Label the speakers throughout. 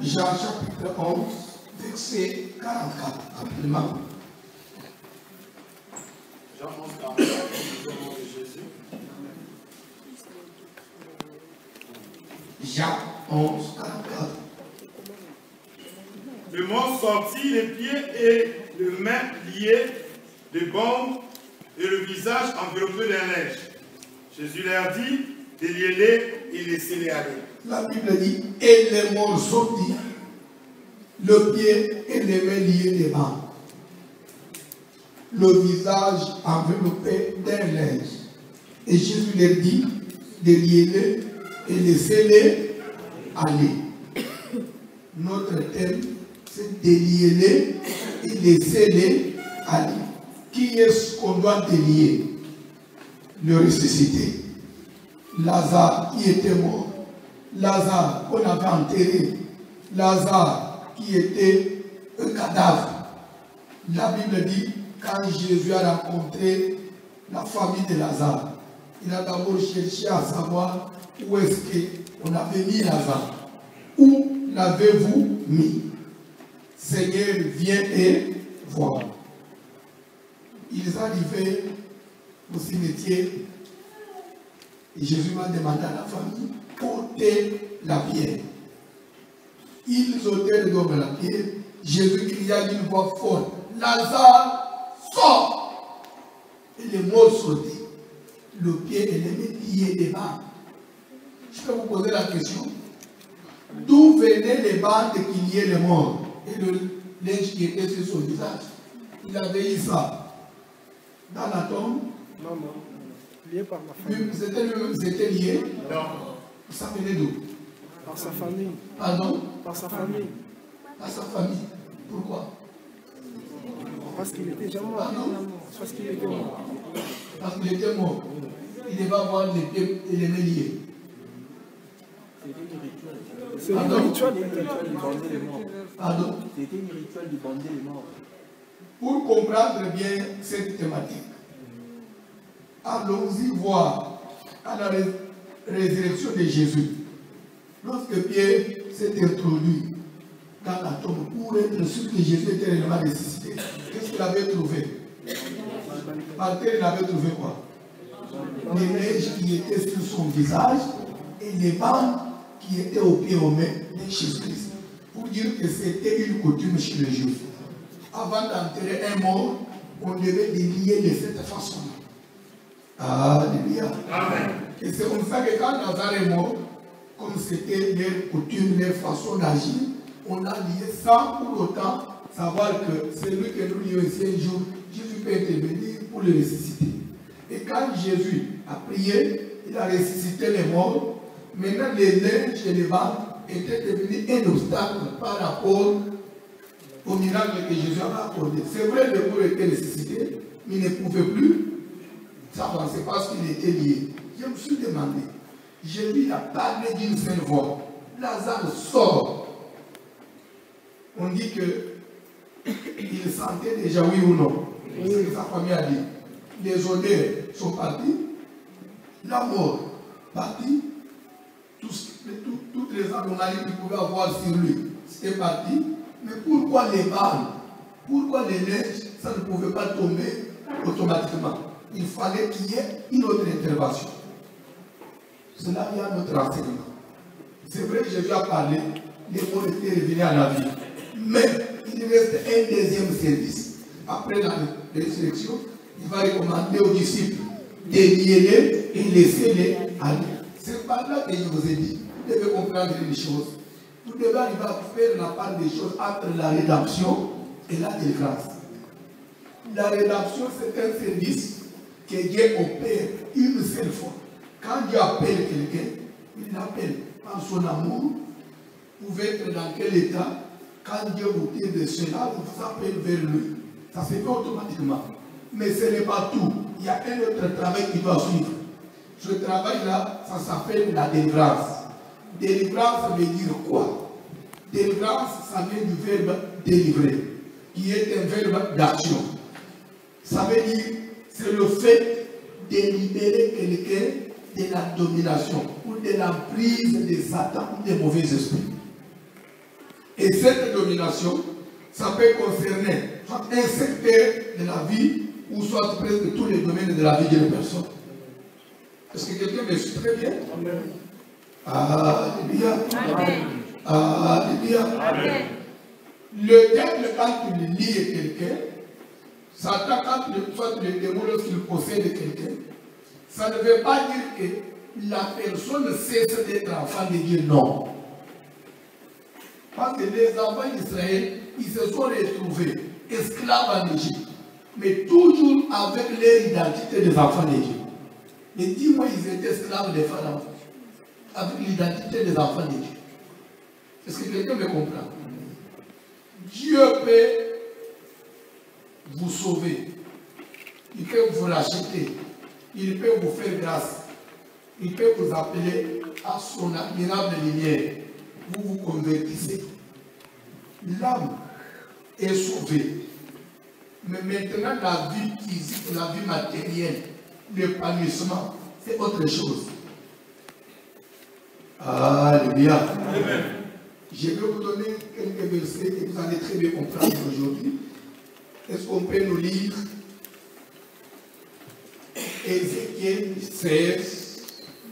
Speaker 1: Jean chapitre 11, verset 44, rapidement.
Speaker 2: Jean 11, 44, le nom de Jésus.
Speaker 1: Jean 11, 44.
Speaker 2: Le mort sortit, les pieds et les mains liés, des bombes et le visage enveloppé d'un linge. Jésus leur dit, déliez-les et laissez-les aller.
Speaker 1: La Bible dit, et les morts sortis, le pied et les mains liés des mains, le visage enveloppé d'un linge. Et Jésus leur dit, déliez-les et laissez-les aller. Notre thème, c'est délier-les et laisser-les aller. Qui est-ce qu'on doit délier? Le ressuscité. Lazare qui était mort. Lazare qu'on avait enterré. Lazare qui était un cadavre. La Bible dit, quand Jésus a rencontré la famille de Lazare, il a d'abord cherché à savoir où est-ce qu'on avait mis Lazare. Où l'avez-vous mis? Seigneur, viens et vois. Ils arrivaient au cimetière et Jésus m'a demandé à la famille, ôtez la pierre. Ils ôtaient de la pierre. Jésus cria d'une voix forte, Lazare, sort! Et les morts sautaient. Le pied et les mains liés des bandes. Je peux vous poser la question. D'où venaient les bandes qui liaient les morts et le linge qui était sur son visage? Il avait eu ça dans la tombe.
Speaker 3: Non, non. Lié par ma famille.
Speaker 1: C'était lié?
Speaker 2: Non.
Speaker 1: Ça venait d'où?
Speaker 3: Par sa famille.
Speaker 1: Pardon?
Speaker 3: Par sa famille.
Speaker 1: Par sa famille. Pourquoi?
Speaker 3: Parce qu'il était déjà mort.
Speaker 1: Pardon?
Speaker 3: Parce qu'il était mort.
Speaker 1: Parce qu'il était mort. Il devait avoir les pieds et les mains liés.
Speaker 3: C'est un rituel.
Speaker 1: Pardon?
Speaker 4: C'était un rituel du bander les morts.
Speaker 1: Pour comprendre bien cette thématique, allons-y voir à la résurrection de Jésus. Lorsque Pierre s'est introduit dans la tombe pour être sûr que Jésus était réellement ressuscité, qu'est-ce qu'il avait trouvé? Par terre, il avait trouvé quoi? Les neiges qui étaient sur son visage et les bandes qui étaient aux pieds et aux mains de Jésus-Christ. Pour dire que c'était une coutume chez les Juifs. Avant d'enterrer un mort, on devait les lier de cette façon-là. Alléluia.
Speaker 2: Amen.
Speaker 1: Et c'est comme ça que quand Lazare est mort, comme c'était leur coutume, leur façon d'agir, on a lié sans pour autant savoir que celui que nous lions ici un jour, Jésus peut intervenir pour le ressusciter. Et quand Jésus a prié, il a ressuscité les morts. Maintenant, les linges et les bandes étaient devenus un obstacle par rapport au miracle que Jésus avait accordé. C'est vrai, le corps était ressuscité, mais il ne pouvait plus s'avancer parce qu'il était lié. Je me suis demandé, Jésus a parlé d'une seule voix. Lazare sort. On dit qu'il sentait déjà oui ou non. C'est ce que sa famille a dit. Les odeurs sont partis, la mort partie, toutes les anomalies qu'il pouvait avoir sur lui, c'était parti. Mais pourquoi les balles, pourquoi les neiges, ça ne pouvait pas tomber automatiquement? Il fallait qu'il y ait une autre intervention. Cela vient à notre enseignement. C'est vrai que Jésus a parlé, les morts étaient revenus à la vie. Mais il reste un deuxième service. Après la résurrection, il va recommander aux disciples de lier-les et laisser-les aller. C'est par là que je vous ai dit, vous devez comprendre une chose. Vous devez arriver à faire la part des choses entre la rédemption et la délivrance. La rédemption, c'est un service que Dieu opère une seule fois. Quand Dieu appelle quelqu'un, il l'appelle par son amour. Vous pouvez être dans quel état? Quand Dieu vous tire de cela, il vous appelle vers lui. Ça se fait automatiquement. Mais ce n'est pas tout. Il y a un autre travail qui doit suivre. Ce travail-là, ça s'appelle la délivrance. Délivrance, ça veut dire quoi? Délivrance, ça vient du verbe délivrer, qui est un verbe d'action. Ça veut dire, c'est le fait de libérer quelqu'un de la domination ou de l'emprise de Satan ou des mauvais esprits. Et cette domination, ça peut concerner soit un secteur de la vie ou soit presque tous les domaines de la vie d'une personne. Est-ce que quelqu'un me suit très bien? Amen. Alléluia. Amen. Alléluia. Amen. Le diable, quand il lie quelqu'un, Satan, quand il soit le démon lorsqu'il possède quelqu'un, ça ne veut pas dire que la personne cesse d'être enfant de Dieu, non. Parce que les enfants d'Israël, ils se sont retrouvés esclaves en Égypte, mais toujours avec leur identité des enfants de Dieu. Mais dis-moi, ils étaient esclaves des pharaons, avec l'identité des enfants de Dieu. Est-ce que quelqu'un me comprend? Dieu peut vous sauver, il peut vous racheter, il peut vous faire grâce, il peut vous appeler à son admirable lumière. Vous vous convertissez. L'âme est sauvée. Mais maintenant, la vie physique, la vie matérielle, l'épanouissement, c'est autre chose. Alléluia. Amen. Je vais vous donner quelques versets que vous allez très bien comprendre aujourd'hui. Est-ce qu'on peut nous lire Ézéchiel 16,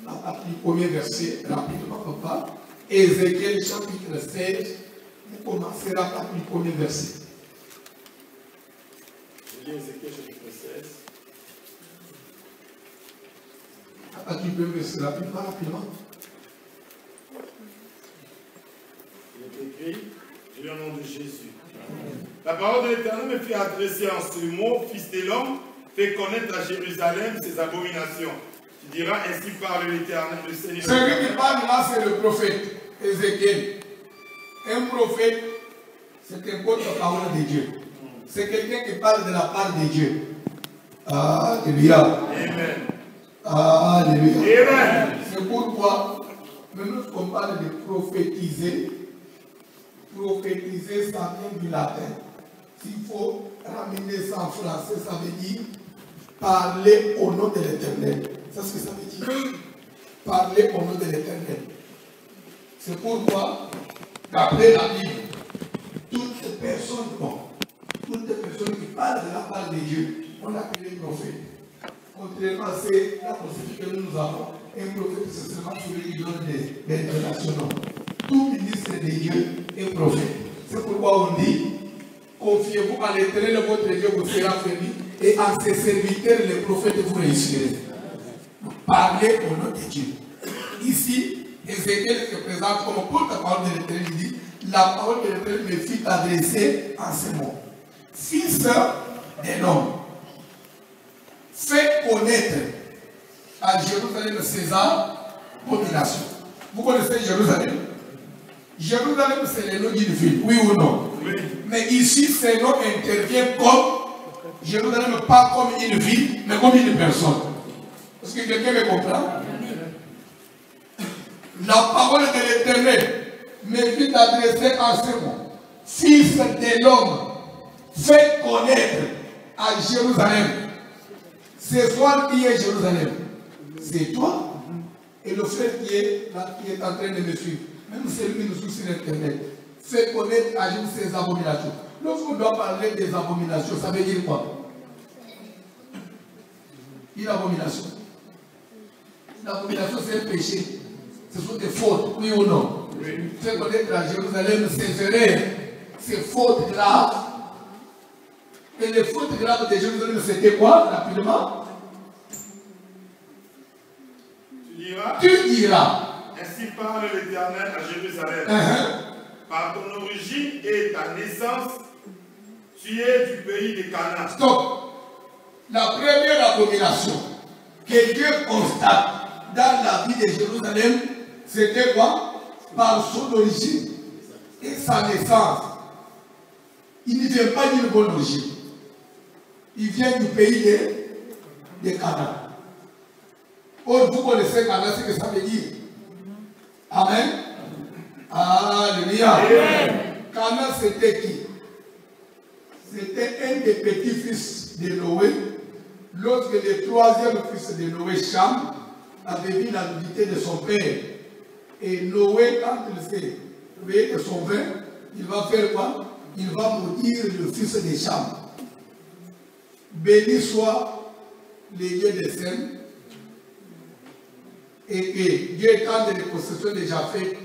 Speaker 1: à partir du premier verset, rapidement, papa. Ézéchiel chapitre 16, vous commencerez à partir du premier verset.
Speaker 2: Je lis Ézéchiel chapitre 16.
Speaker 1: À partir du premier verset, rapidement.
Speaker 2: Il est écrit, je lis au nom de Jésus. La parole de l'Éternel me fit adresser en ce mot, fils de l'homme, fais connaître à Jérusalem ses abominations. Tu diras, ainsi parle l'Éternel, le Seigneur.
Speaker 1: Celui qui parle là, c'est le prophète Ézéchiel. Un prophète, c'est un porte-parole de Dieu. C'est quelqu'un qui parle de la part de Dieu. Alléluia.
Speaker 2: Amen.
Speaker 1: Alléluia.
Speaker 2: Amen.
Speaker 1: C'est pourquoi, même lorsqu'on parle de prophétiser, prophétiser, ça vient du latin. S'il faut ramener ça en français, ça veut dire parler au nom de l'Éternel. C'est ce que ça veut dire. Parler au nom de l'Éternel. C'est pourquoi, d'après la Bible, toute personne qui parle de la part de Dieu, on l'appelle prophète. Contrairement à la conception que nous avons, un prophète, c'est seulement celui qui donne des révélations. Tout ministre de Dieu est prophète. C'est pourquoi on dit, confiez-vous à l'Éternel, votre Dieu vous sera béni, et à ses serviteurs, les prophètes, vous réussirez. Parlez au nom de Dieu. Ici, Ézéchiel se présente comme porte-parole de l'Éternel. Il dit, la parole de l'Éternel me fit adresser en ces mots. Fils de l'homme, fais connaître à Jérusalem ses abominations. Vous connaissez Jérusalem? Jérusalem, c'est le nom d'une ville, oui ou non? Oui. Mais ici, ce nom intervient comme Jérusalem, pas comme une ville, mais comme une personne. Est-ce que quelqu'un me comprend? La parole de l'Éternel me fit adresser en ce mot. Fils de l'homme, fais connaître à Jérusalem. C'est toi qui es Jérusalem. C'est toi et le frère qui est là, qui est en train de me suivre. Même celui qui nous suit sur Internet. Fais connaître à Jérusalem ses abominations. Lorsqu'on doit parler des abominations, ça veut dire quoi? Une abomination. Une abomination, c'est un péché. Ce sont des fautes, oui ou non? Oui. Fais connaître à Jérusalem ses erreurs, ses fautes graves. Et les fautes graves de Jérusalem, c'était quoi, rapidement? Tu diras.
Speaker 2: Ainsi parle l'Éternel à Jérusalem. Par ton origine et ta naissance, tu es du pays de Canaan.
Speaker 1: Stop. La première abomination que Dieu constate dans la vie de Jérusalem, c'était quoi? Par son origine et sa naissance. Il ne vient pas d'une bonne origine. Il vient du pays de Canaan. Or, vous connaissez Canaan, ce que ça veut dire. Amen. Alléluia. Canaan, c'était qui? C'était un des petits-fils de Noé. Lorsque le troisième fils de Noé, Cham, avait vu la nudité de son père. Et Noé, quand il s'est réveillé de son vin, il va faire quoi? Il va maudire le fils de Cham. Béni soit les lieux des scènes, et que Dieu étende les possessions déjà faites.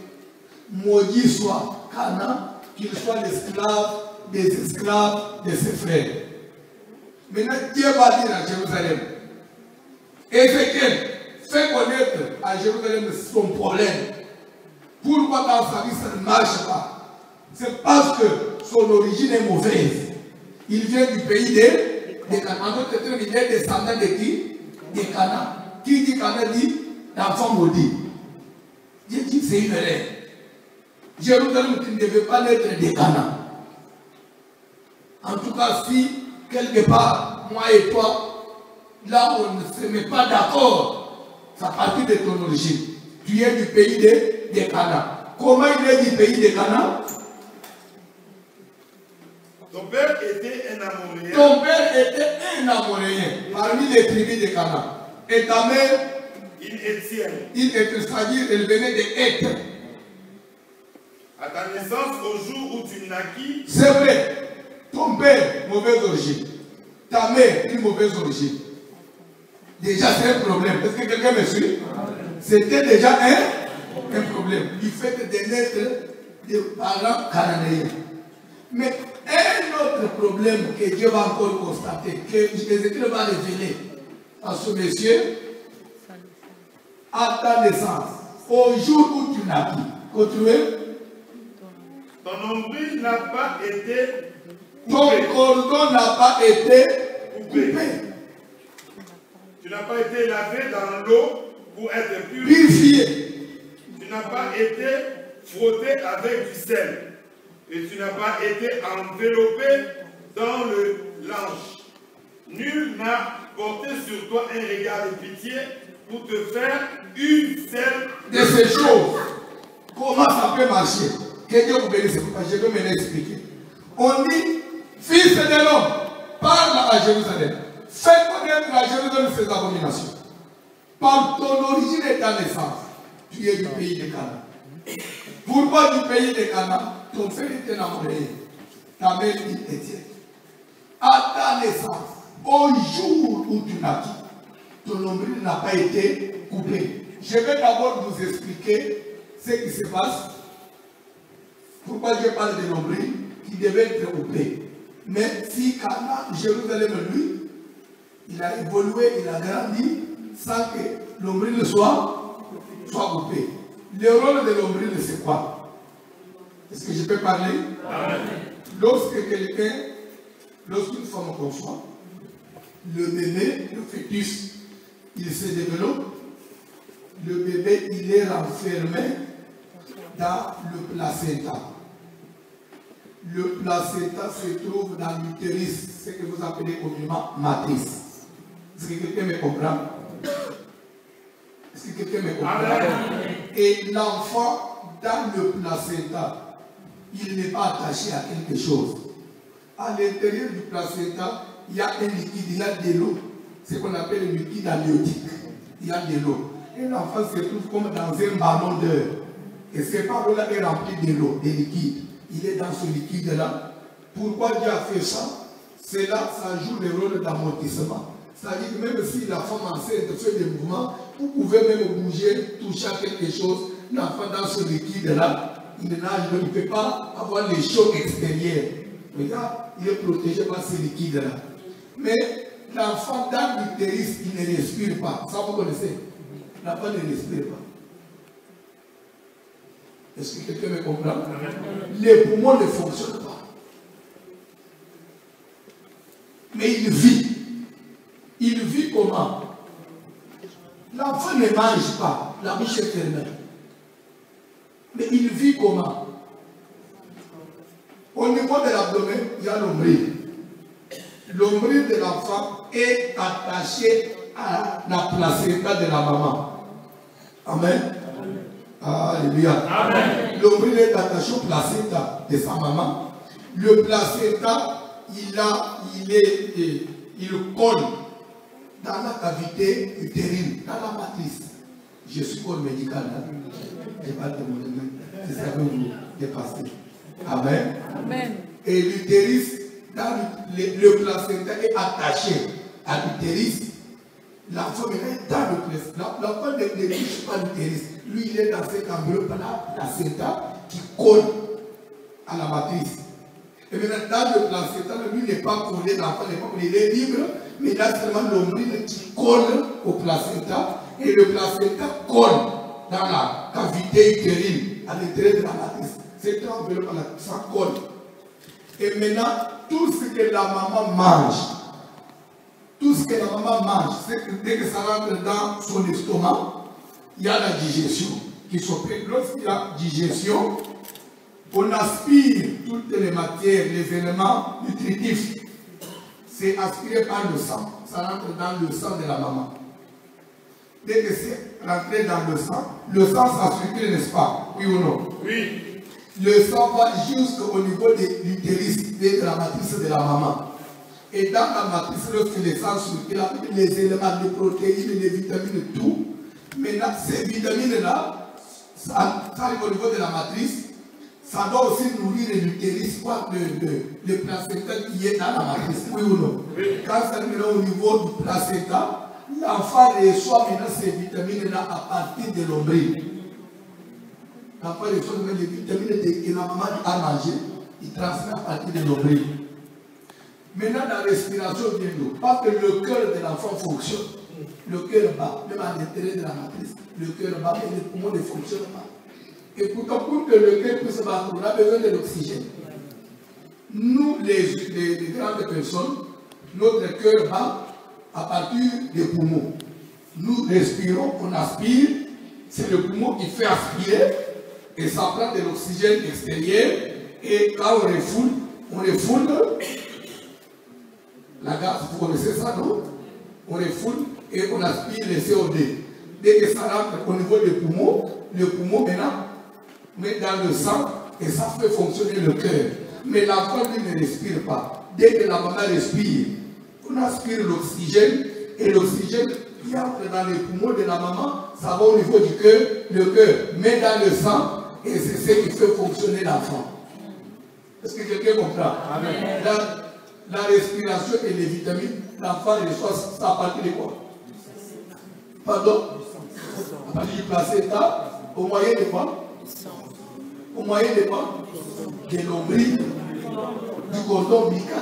Speaker 1: Maudit soit Canaan, qu'il soit l'esclave des esclaves de ses frères. Maintenant, Dieu va dire à Jérusalem, Ézéchiel, fais connaître à Jérusalem son problème. Pourquoi dans sa vie ça ne marche pas? C'est parce que son origine est mauvaise. Il vient du pays de Canaan. En d'autres termes, il est descendant de qui? De Canaan. Qui dit Canaan dit l'enfant maudit. Dieu dit c'est une erreur. Jérusalem qui ne devait pas naître de Canaan. En tout cas, si quelque part, moi et toi, là où on ne se met pas d'accord, ça partit de ton origine. Tu es du pays de Canaan. Comment il est du pays de Canaan?
Speaker 2: Ton père était un Amoréen.
Speaker 1: Ton père était un Amoréen parmi les tribus de Canaan. Et ta mère,
Speaker 2: une Étienne.
Speaker 1: c'est-à-dire elle venait de Heth.
Speaker 2: À ta naissance, au jour où tu naquis,
Speaker 1: C'est vrai. Ton père, mauvaise origine. Ta mère, une mauvaise origine. Déjà, c'est un problème. Est-ce que quelqu'un me suit? C'était déjà un problème. Du fait de naître de parents cananéens. Mais un autre problème que Dieu va encore constater, que Ézéchiel va révéler à ce monsieur, à ta naissance, au jour où tu naquis. Continuez.
Speaker 2: ton nombril n'a pas été
Speaker 1: Ton
Speaker 2: coupé.
Speaker 1: cordon n'a pas été coupé.
Speaker 2: Tu n'as pas été lavé dans l'eau pour être pur.
Speaker 1: Purifié.
Speaker 2: Tu n'as pas été frotté avec du sel. Et tu n'as pas été enveloppé dans le linge. Nul n'a porté sur toi un regard de pitié pour te faire une seule
Speaker 1: De ces choses. Comment ça peut marcher? Que Dieu vous bénisse. Je vais me l'expliquer. On dit, fils de l'homme, parle à Jérusalem. Fais connaître à Jérusalem ses abominations. Par ton origine et ta naissance, tu es du pays de Canaan. Pourquoi du pays de Canaan? Ton frère était Amoréen. Ta mère dit Étienne. À ta naissance, au jour où tu naquis, ton nombril n'a pas été coupé. Je vais d'abord vous expliquer ce qui se passe. Pourquoi Dieu parle de nombril qui devait être coupé. Mais si Canaan, Jérusalem, lui, il a évolué, il a grandi sans que l'ombril soit coupé. Le rôle de l'ombril, c'est quoi? Est-ce que je peux parler? Amen. Lorsqu'une femme conçoit, le bébé, le fœtus, il se développe, le bébé, il est renfermé dans le placenta. Le placenta se trouve dans l'utérus, ce que vous appelez communément matrice. Est-ce que quelqu'un me comprend? Est-ce que quelqu'un me comprend? Et l'enfant, dans le placenta, il n'est pas attaché à quelque chose. À l'intérieur du placenta, il y a un liquide, il y a de l'eau. C'est ce qu'on appelle le liquide amniotique. Il y a de l'eau. Et l'enfant se trouve comme dans un ballon d'air. Et ce ballon-là est rempli de l'eau, de liquide. Il est dans ce liquide-là. Pourquoi Dieu a fait ça? C'est là, ça joue le rôle d'amortissement. C'est-à-dire que même si la femme enceinte fait des mouvements, vous pouvez même bouger, toucher à quelque chose. L'enfant dans ce liquide-là, il nage, il ne peut pas avoir les chocs extérieurs. Regarde, il est protégé par ce liquide-là. Mais l'enfant dans l'utérus, il ne respire pas. Ça, vous connaissez? L'enfant ne respire pas. Est-ce que quelqu'un me comprend? Les poumons ne fonctionnent pas. Mais il vit. Il vit comment? L'enfant ne mange pas. La bouche est fermée. Mais il vit comment? Au niveau de l'abdomen, il y a l'ombril. L'ombril de l'enfant est attaché à la placenta de la maman. Amen. Alléluia. L'ombril est attaché au placenta de sa maman. Le placenta, il colle dans la cavité utérine, dans la matrice. Je suis corps médical. Je ne vais pas demander, c'est ça que vous dépassez. Amen.
Speaker 5: Amen.
Speaker 1: Et l'utérus, le placenta est attaché à l'utérus. L'enfant est dans le placenta. L'enfant ne touche pas l'utérus. Lui, il est dans cette enveloppe là, placenta, qui colle à la matrice. Et maintenant, dans le placenta, lui n'est pas collé, l'enfant n'est pas collé, il est libre, mais il a seulement l'ombril qui colle au placenta, et le placenta colle dans la cavité utérine, à l'intérieur de la matrice. Cette enveloppe là, ça colle. Et maintenant, tout ce que la maman mange, c'est que dès que ça rentre dans son estomac, il y a la digestion qui s'opère. Lorsqu'il y a digestion, on aspire toutes les matières, les éléments nutritifs. C'est aspiré par le sang. Ça rentre dans le sang de la maman. Dès que c'est rentré dans le sang s'aspire, n'est-ce pas? Oui ou non?
Speaker 2: Oui.
Speaker 1: Le sang va jusqu'au niveau de l'utérus, de la matrice de la maman. Et dans la matrice, lorsque le sang circule, les éléments, les protéines, les vitamines, tout. Maintenant, ces vitamines-là, ça arrive au niveau de la matrice. Ça doit aussi nourrir l'utérus, le placenta qui est dans la matrice. Oui ou non?
Speaker 2: Oui.
Speaker 1: Quand ça arrive au niveau du placenta, l'enfant reçoit maintenant ces vitamines-là à partir de l'ombril. L'enfant reçoit les vitamines que la maman a mangé, il transmet à partir de l'ombril. Maintenant, la respiration vient d'où? Parce que le cœur de l'enfant fonctionne. Le cœur bat, même à l'intérieur de la matrice. Le cœur bat, mais les poumons ne fonctionnent pas. Et pourtant, pour que le cœur puisse battre, on a besoin de l'oxygène. Nous, les grandes personnes, notre cœur bat à partir des poumons. Nous respirons, on aspire, c'est le poumon qui fait aspirer, et ça prend de l'oxygène extérieur, et quand on refoule la gaz, vous connaissez ça, non? On refoule et on aspire le CO2. Dès que ça rentre au niveau des poumons, le poumon maintenant met dans le sang et ça fait fonctionner le cœur. Mais l'enfant lui ne respire pas. Dès que la maman respire, on aspire l'oxygène et l'oxygène qui entre dans les poumons de la maman, ça va au niveau du cœur, le cœur met dans le sang et c'est ce qui fait fonctionner l'enfant. Est-ce que quelqu'un comprend? Amen. La respiration et les vitamines, l'enfant reçoit ça à partir de quoi? Pardon? À partir du placenta, au moyen de quoi? Au moyen de quoi? De l'ombril, du cordon ombilical.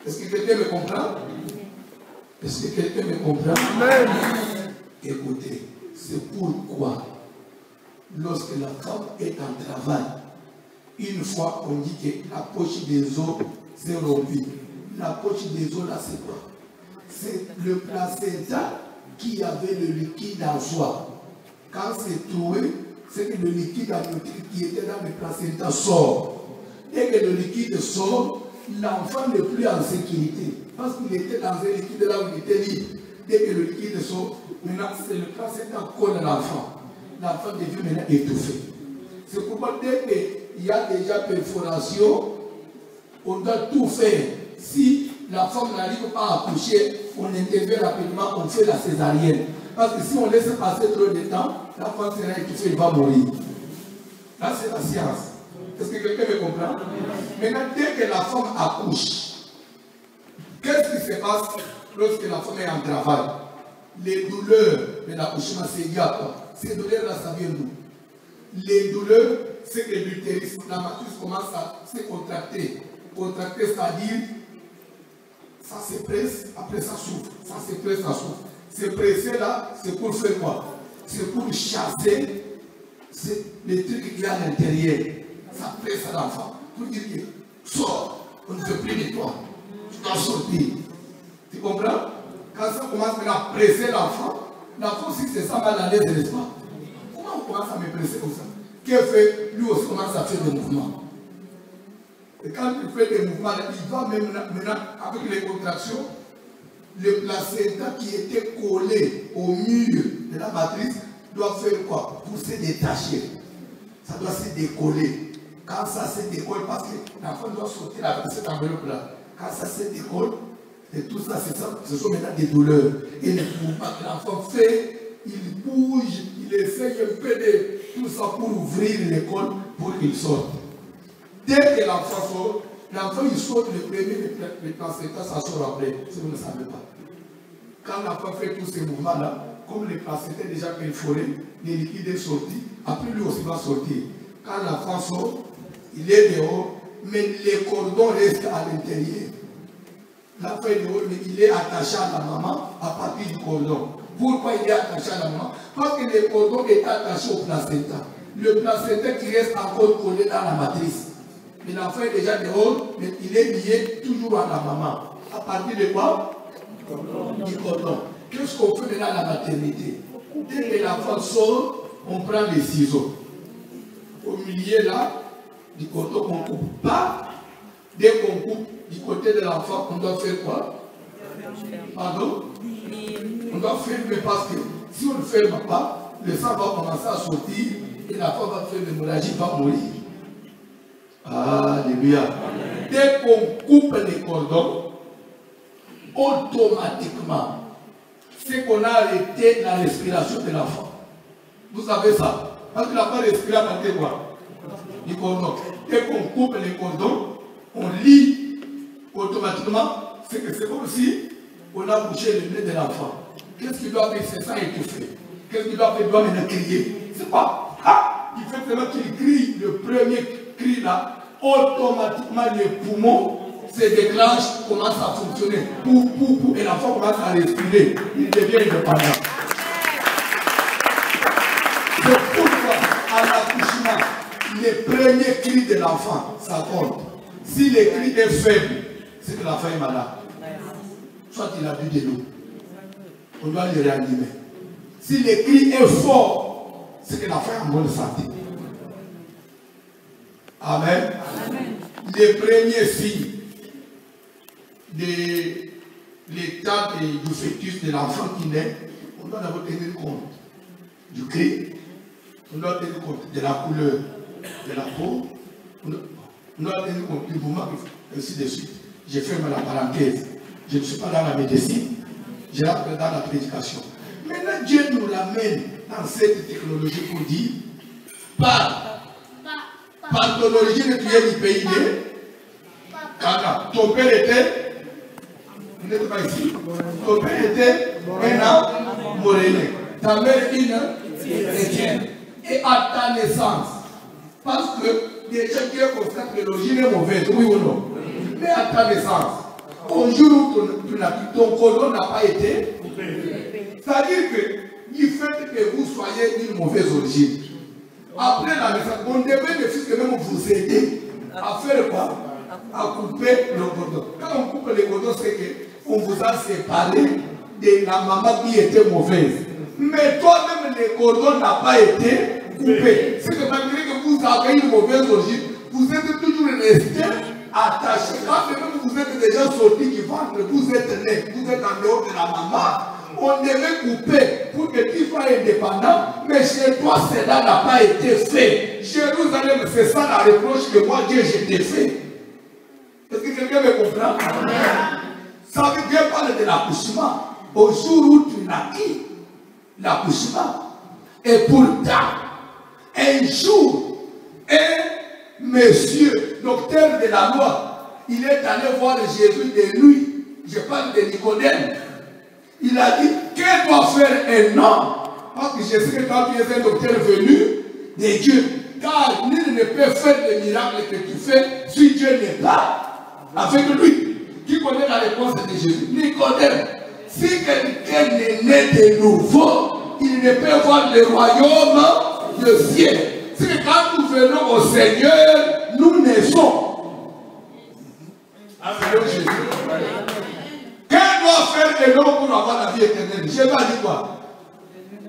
Speaker 1: Est-ce que quelqu'un me comprend? Est-ce que quelqu'un me comprend? Amen. Écoutez, c'est pourquoi, lorsque la femme est en travail, une fois on dit que la poche des os s'est rompue. La poche des os là, c'est quoi? C'est le placenta qui avait le liquide en soi. Quand c'est trouvé, c'est que le liquide amniotique qui était dans le placenta sort. Dès que le liquide sort, l'enfant n'est plus en sécurité. Parce qu'il était dans un liquide là où il était libre. Dès que le liquide sort, maintenant c'est le placenta qui colle à l'enfant. L'enfant devient maintenant étouffé. C'est pourquoi dès qu'il y a déjà perforation, on doit tout faire. Si la femme n'arrive pas à accoucher, on intervient rapidement, on fait la césarienne. Parce que si on laisse passer trop de temps, la femme sera étouffée, il va mourir. Là, c'est la science. Est-ce que quelqu'un me comprend? Maintenant, dès que la femme accouche, qu'est-ce qui se passe lorsque la femme est en travail? Les douleurs de l'accouchement, c'est lié à quoi? Ces douleurs-là, ça vient d'où? Les douleurs, c'est que l'utérus, la matrice commence à se contracter. Contracter, c'est-à-dire, ça se presse, après ça souffre. Ça se presse, ça souffre. Se presser là, c'est pour faire quoi? C'est pour chasser les trucs qu'il y a à l'intérieur. Ça presse à l'enfant. Pour dire que sors, on ne veut plus de toi. Tu dois sortir. Tu comprends? Quand ça commence à presser l'enfant aussi se sent mal à l'aise, n'est-ce pas? Comment on commence à me presser comme ça? Qu'est-ce qu'il fait? Lui aussi commence à faire des mouvements. Et quand il fait des mouvements, il va même maintenant, avec les contractions, le placenta qui était collé au mur de la matrice doit faire quoi? Pour se détacher. Ça doit se décoller. Quand ça se décolle, parce que l'enfant doit sortir avec cette enveloppe-là. Quand ça se décolle, et tout ça, ce sont maintenant des douleurs. Et les mouvements que l'enfant fait, il bouge, il il essaye un peu de tout ça pour ouvrir l'école pour qu'il sorte. Dès que l'enfant sort, l'enfant il saute le premier, le placenta, ça sort après, si vous ne savez pas. Quand l'enfant fait tous ces mouvements-là, comme le placenta est déjà perforé, le liquide est sorti, après lui aussi va sortir. Quand l'enfant sort, il est dehors, mais les cordons restent à l'intérieur. L'enfant est dehors, mais il est attaché à la maman à partir du cordon. Pourquoi il est attaché à la maman? Parce que le cordon est attaché au placenta. Le placenta qui reste encore collé dans la matrice. Mais l'enfant est déjà dehors, mais il est lié toujours à la maman. À partir de quoi? Du cordon. Qu'est-ce qu'on fait maintenant à la maternité? Dès que l'enfant sort, on prend les ciseaux. Au milieu là, du cordon, on ne coupe pas. Dès qu'on coupe du côté de l'enfant, on doit faire quoi? Pardon? On doit fermer parce que si on ne ferme pas, le sang va commencer à sortir et l'enfant va faire l'hémorragie, va mourir. Alléluia. Dès qu'on coupe les cordons, automatiquement, c'est qu'on a arrêté la respiration de l'enfant. Vous savez ça? Parce que l'enfant respire à partir de quoi? Du cordon. Dès qu'on coupe les cordons, on lit automatiquement, c'est que c'est comme si on a bouché le nez de l'enfant. Qu'est-ce qu'il doit faire? C'est ça étouffé. Qu'est-ce qu'il doit faire? Il doit maintenant crier. C'est pas. Ah! Il fait seulement qu'il crie, le premier cri là, automatiquement les poumons se déclenchent, commencent à fonctionner. Et l'enfant commence à respirer. Il devient indépendant. C'est pourquoi, à l'accouchement, les premiers cris de l'enfant, ça compte. Si le cri est faible, c'est que l'enfant est malade. Soit il a bu de l'eau. On doit le réanimer. Si le cri est fort, c'est que l'enfant est en bonne santé. Amen. Amen. Les premiers signes de l'état du fœtus de l'enfant qui naît, on doit d'abord tenir compte du cri, on doit tenir compte de la couleur de la peau, on doit tenir compte du mouvement, ainsi de suite. Je ferme la parenthèse. Je ne suis pas dans la médecine, je rentre dans la prédication. Maintenant, Dieu nous l'amène dans cette technologie pour dire, par ton origine, tu es du pays de Ghana. Ton père était, vous n'êtes pas ici, ton père était un Morénais. Ta mère est une chrétienne. Et à ta naissance, parce que les gens qui constatent que l'origine est mauvaise, oui ou non? Mais à ta naissance, au jour où ton cordon n'a pas été, c'est-à-dire que du fait que vous soyez d'une mauvaise origine, après la naissance, on devait ne fût que même vous aider à faire quoi? À couper le cordon. Quand on coupe le cordon, c'est qu'on vous a séparé de la maman qui était mauvaise. Mais toi-même, le cordon n'a pas été coupé. C'est que malgré que vous avez une mauvaise origine, vous êtes toujours resté attaché. Quand même vous êtes déjà sorti du ventre, vous êtes né, vous êtes en dehors de la maman. On devait couper pour que tu sois indépendant, mais chez toi, cela n'a pas été fait. Jérusalem, c'est ça la reproche que moi, Dieu, je t'ai fait. Est-ce que quelqu'un me comprend? Ça veut bien parler de l'accouchement. Au jour où tu naquis, l'accouchement. Et pourtant, un jour, un monsieur, docteur de la loi, il est allé voir Jésus de nuit. Je parle de Nicodème. Il a dit, que doit faire un homme? Parce que je sais que quand tu es un docteur venu de Dieu, car nul ne peut faire les miracles que tu fais si Dieu n'est pas avec lui. Qui connaît la réponse de Jésus? Nicodème. Si quelqu'un est né de nouveau, il ne peut voir le royaume de ciel. C'est que quand nous venons au Seigneur, nous naissons. Amen. Jésus. Qu'est-ce doit faire un homme pour avoir la vie éternelle? Jésus a dit quoi?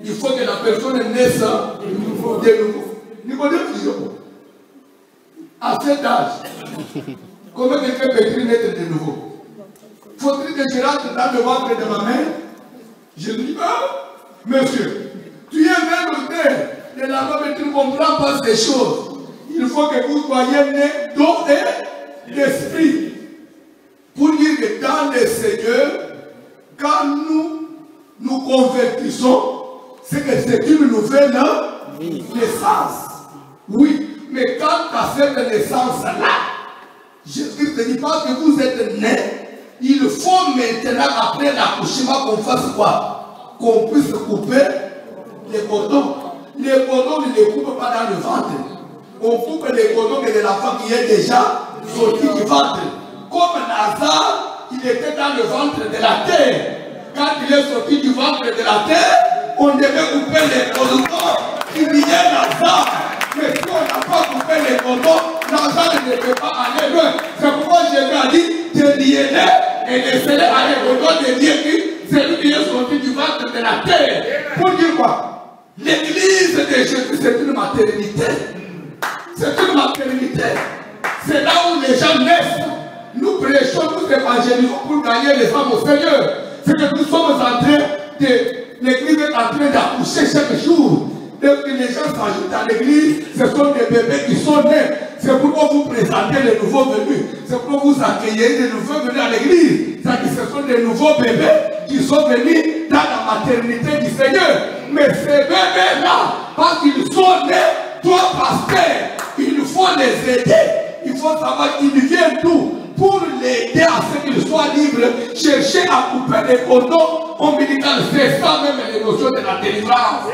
Speaker 1: Il faut que la personne naisse de nouveau. Nicodème dit à cet âge, comment quelqu'un peut naître de nouveau? Faut-il que je rentre dans le ventre de ma mère? Je dis, monsieur, tu es un docteur de la loi, mais tu ne comprends pas ces choses. Il faut que vous soyez nés d'eau et d'esprit. Pour dire que dans le Seigneur, quand nous nous convertissons, c'est que c'est une nouvelle naissance. Oui, mais quant à cette naissance-là, Jésus ne dit pas que vous êtes nés. Il faut maintenant, après l'accouchement, qu'on fasse quoi? Qu'on puisse couper les cordons. Les cordons ne les coupent pas dans le ventre. On coupe les cordons de l'enfant qui est déjà sorti du ventre. Comme Lazare, il était dans le ventre de la terre. Quand il est sorti du ventre de la terre, on devait couper les cordons qui liaient Lazare. Mais si on n'a pas coupé les cordons, Lazare ne peut pas aller loin. C'est pourquoi Jésus a dit de lier-les et laisser-les aller au-delà de Dieu. C'est lui qui est sorti du ventre de la terre. Pour dire quoi? L'église de Jésus, c'est une maternité. C'est une maternité. C'est là où les gens naissent. Nous prêchons, nous évangélisons pour gagner les âmes au Seigneur. C'est que nous sommes en train l'église est en train d'accoucher chaque jour. Dès que les gens s'ajoutent à l'église, ce sont des bébés qui sont nés. C'est pourquoi vous présentez les nouveaux venus. C'est pourquoi vous accueillez les nouveaux venus à l'église. C'est-à-dire que ce sont des nouveaux bébés qui sont venus dans la maternité du Seigneur. Mais ces bébés-là, parce qu'ils sont nés, toi, pasteur, il faut les aider. Il faut savoir qu'ils viennent d'où pour l'aider à ce qu'il soit libre. Chercher à couper les cordons ombilicaux, c'est ça même les notions de la délivrance.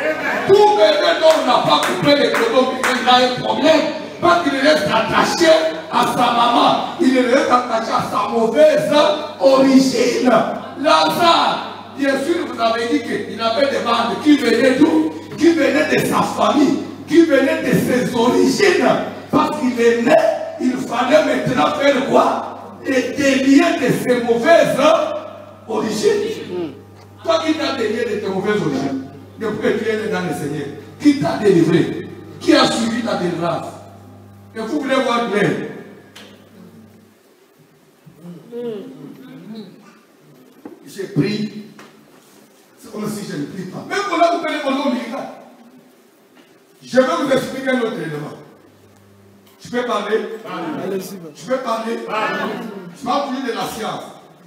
Speaker 1: Tout bébé dont on n'a pas coupé les cordons ombilicaux, il a un problème. Parce qu'il reste attaché à sa maman. Il reste attaché à sa mauvaise origine. Lazare, bien sûr, vous avez dit qu'il avait des bandes qui venaient d'où? Qui venaient de sa famille, qui venaient de ses origines. Parce qu'il est né, il fallait maintenant faire quoi? Les délier de ses mauvaises origines. Toi qui t'as délié de tes mauvaises origines, depuis que tu es né dans le Seigneur, qui t'a délivré? Qui a suivi ta délivrance? Et vous voulez voir clair? J'ai pris. C'est comme si je ne prie pas. Même pour là, vous prenez mon nom médical. Je vais vous expliquer un autre élément. Je peux parler? Je peux parler? Je vais parler de la science.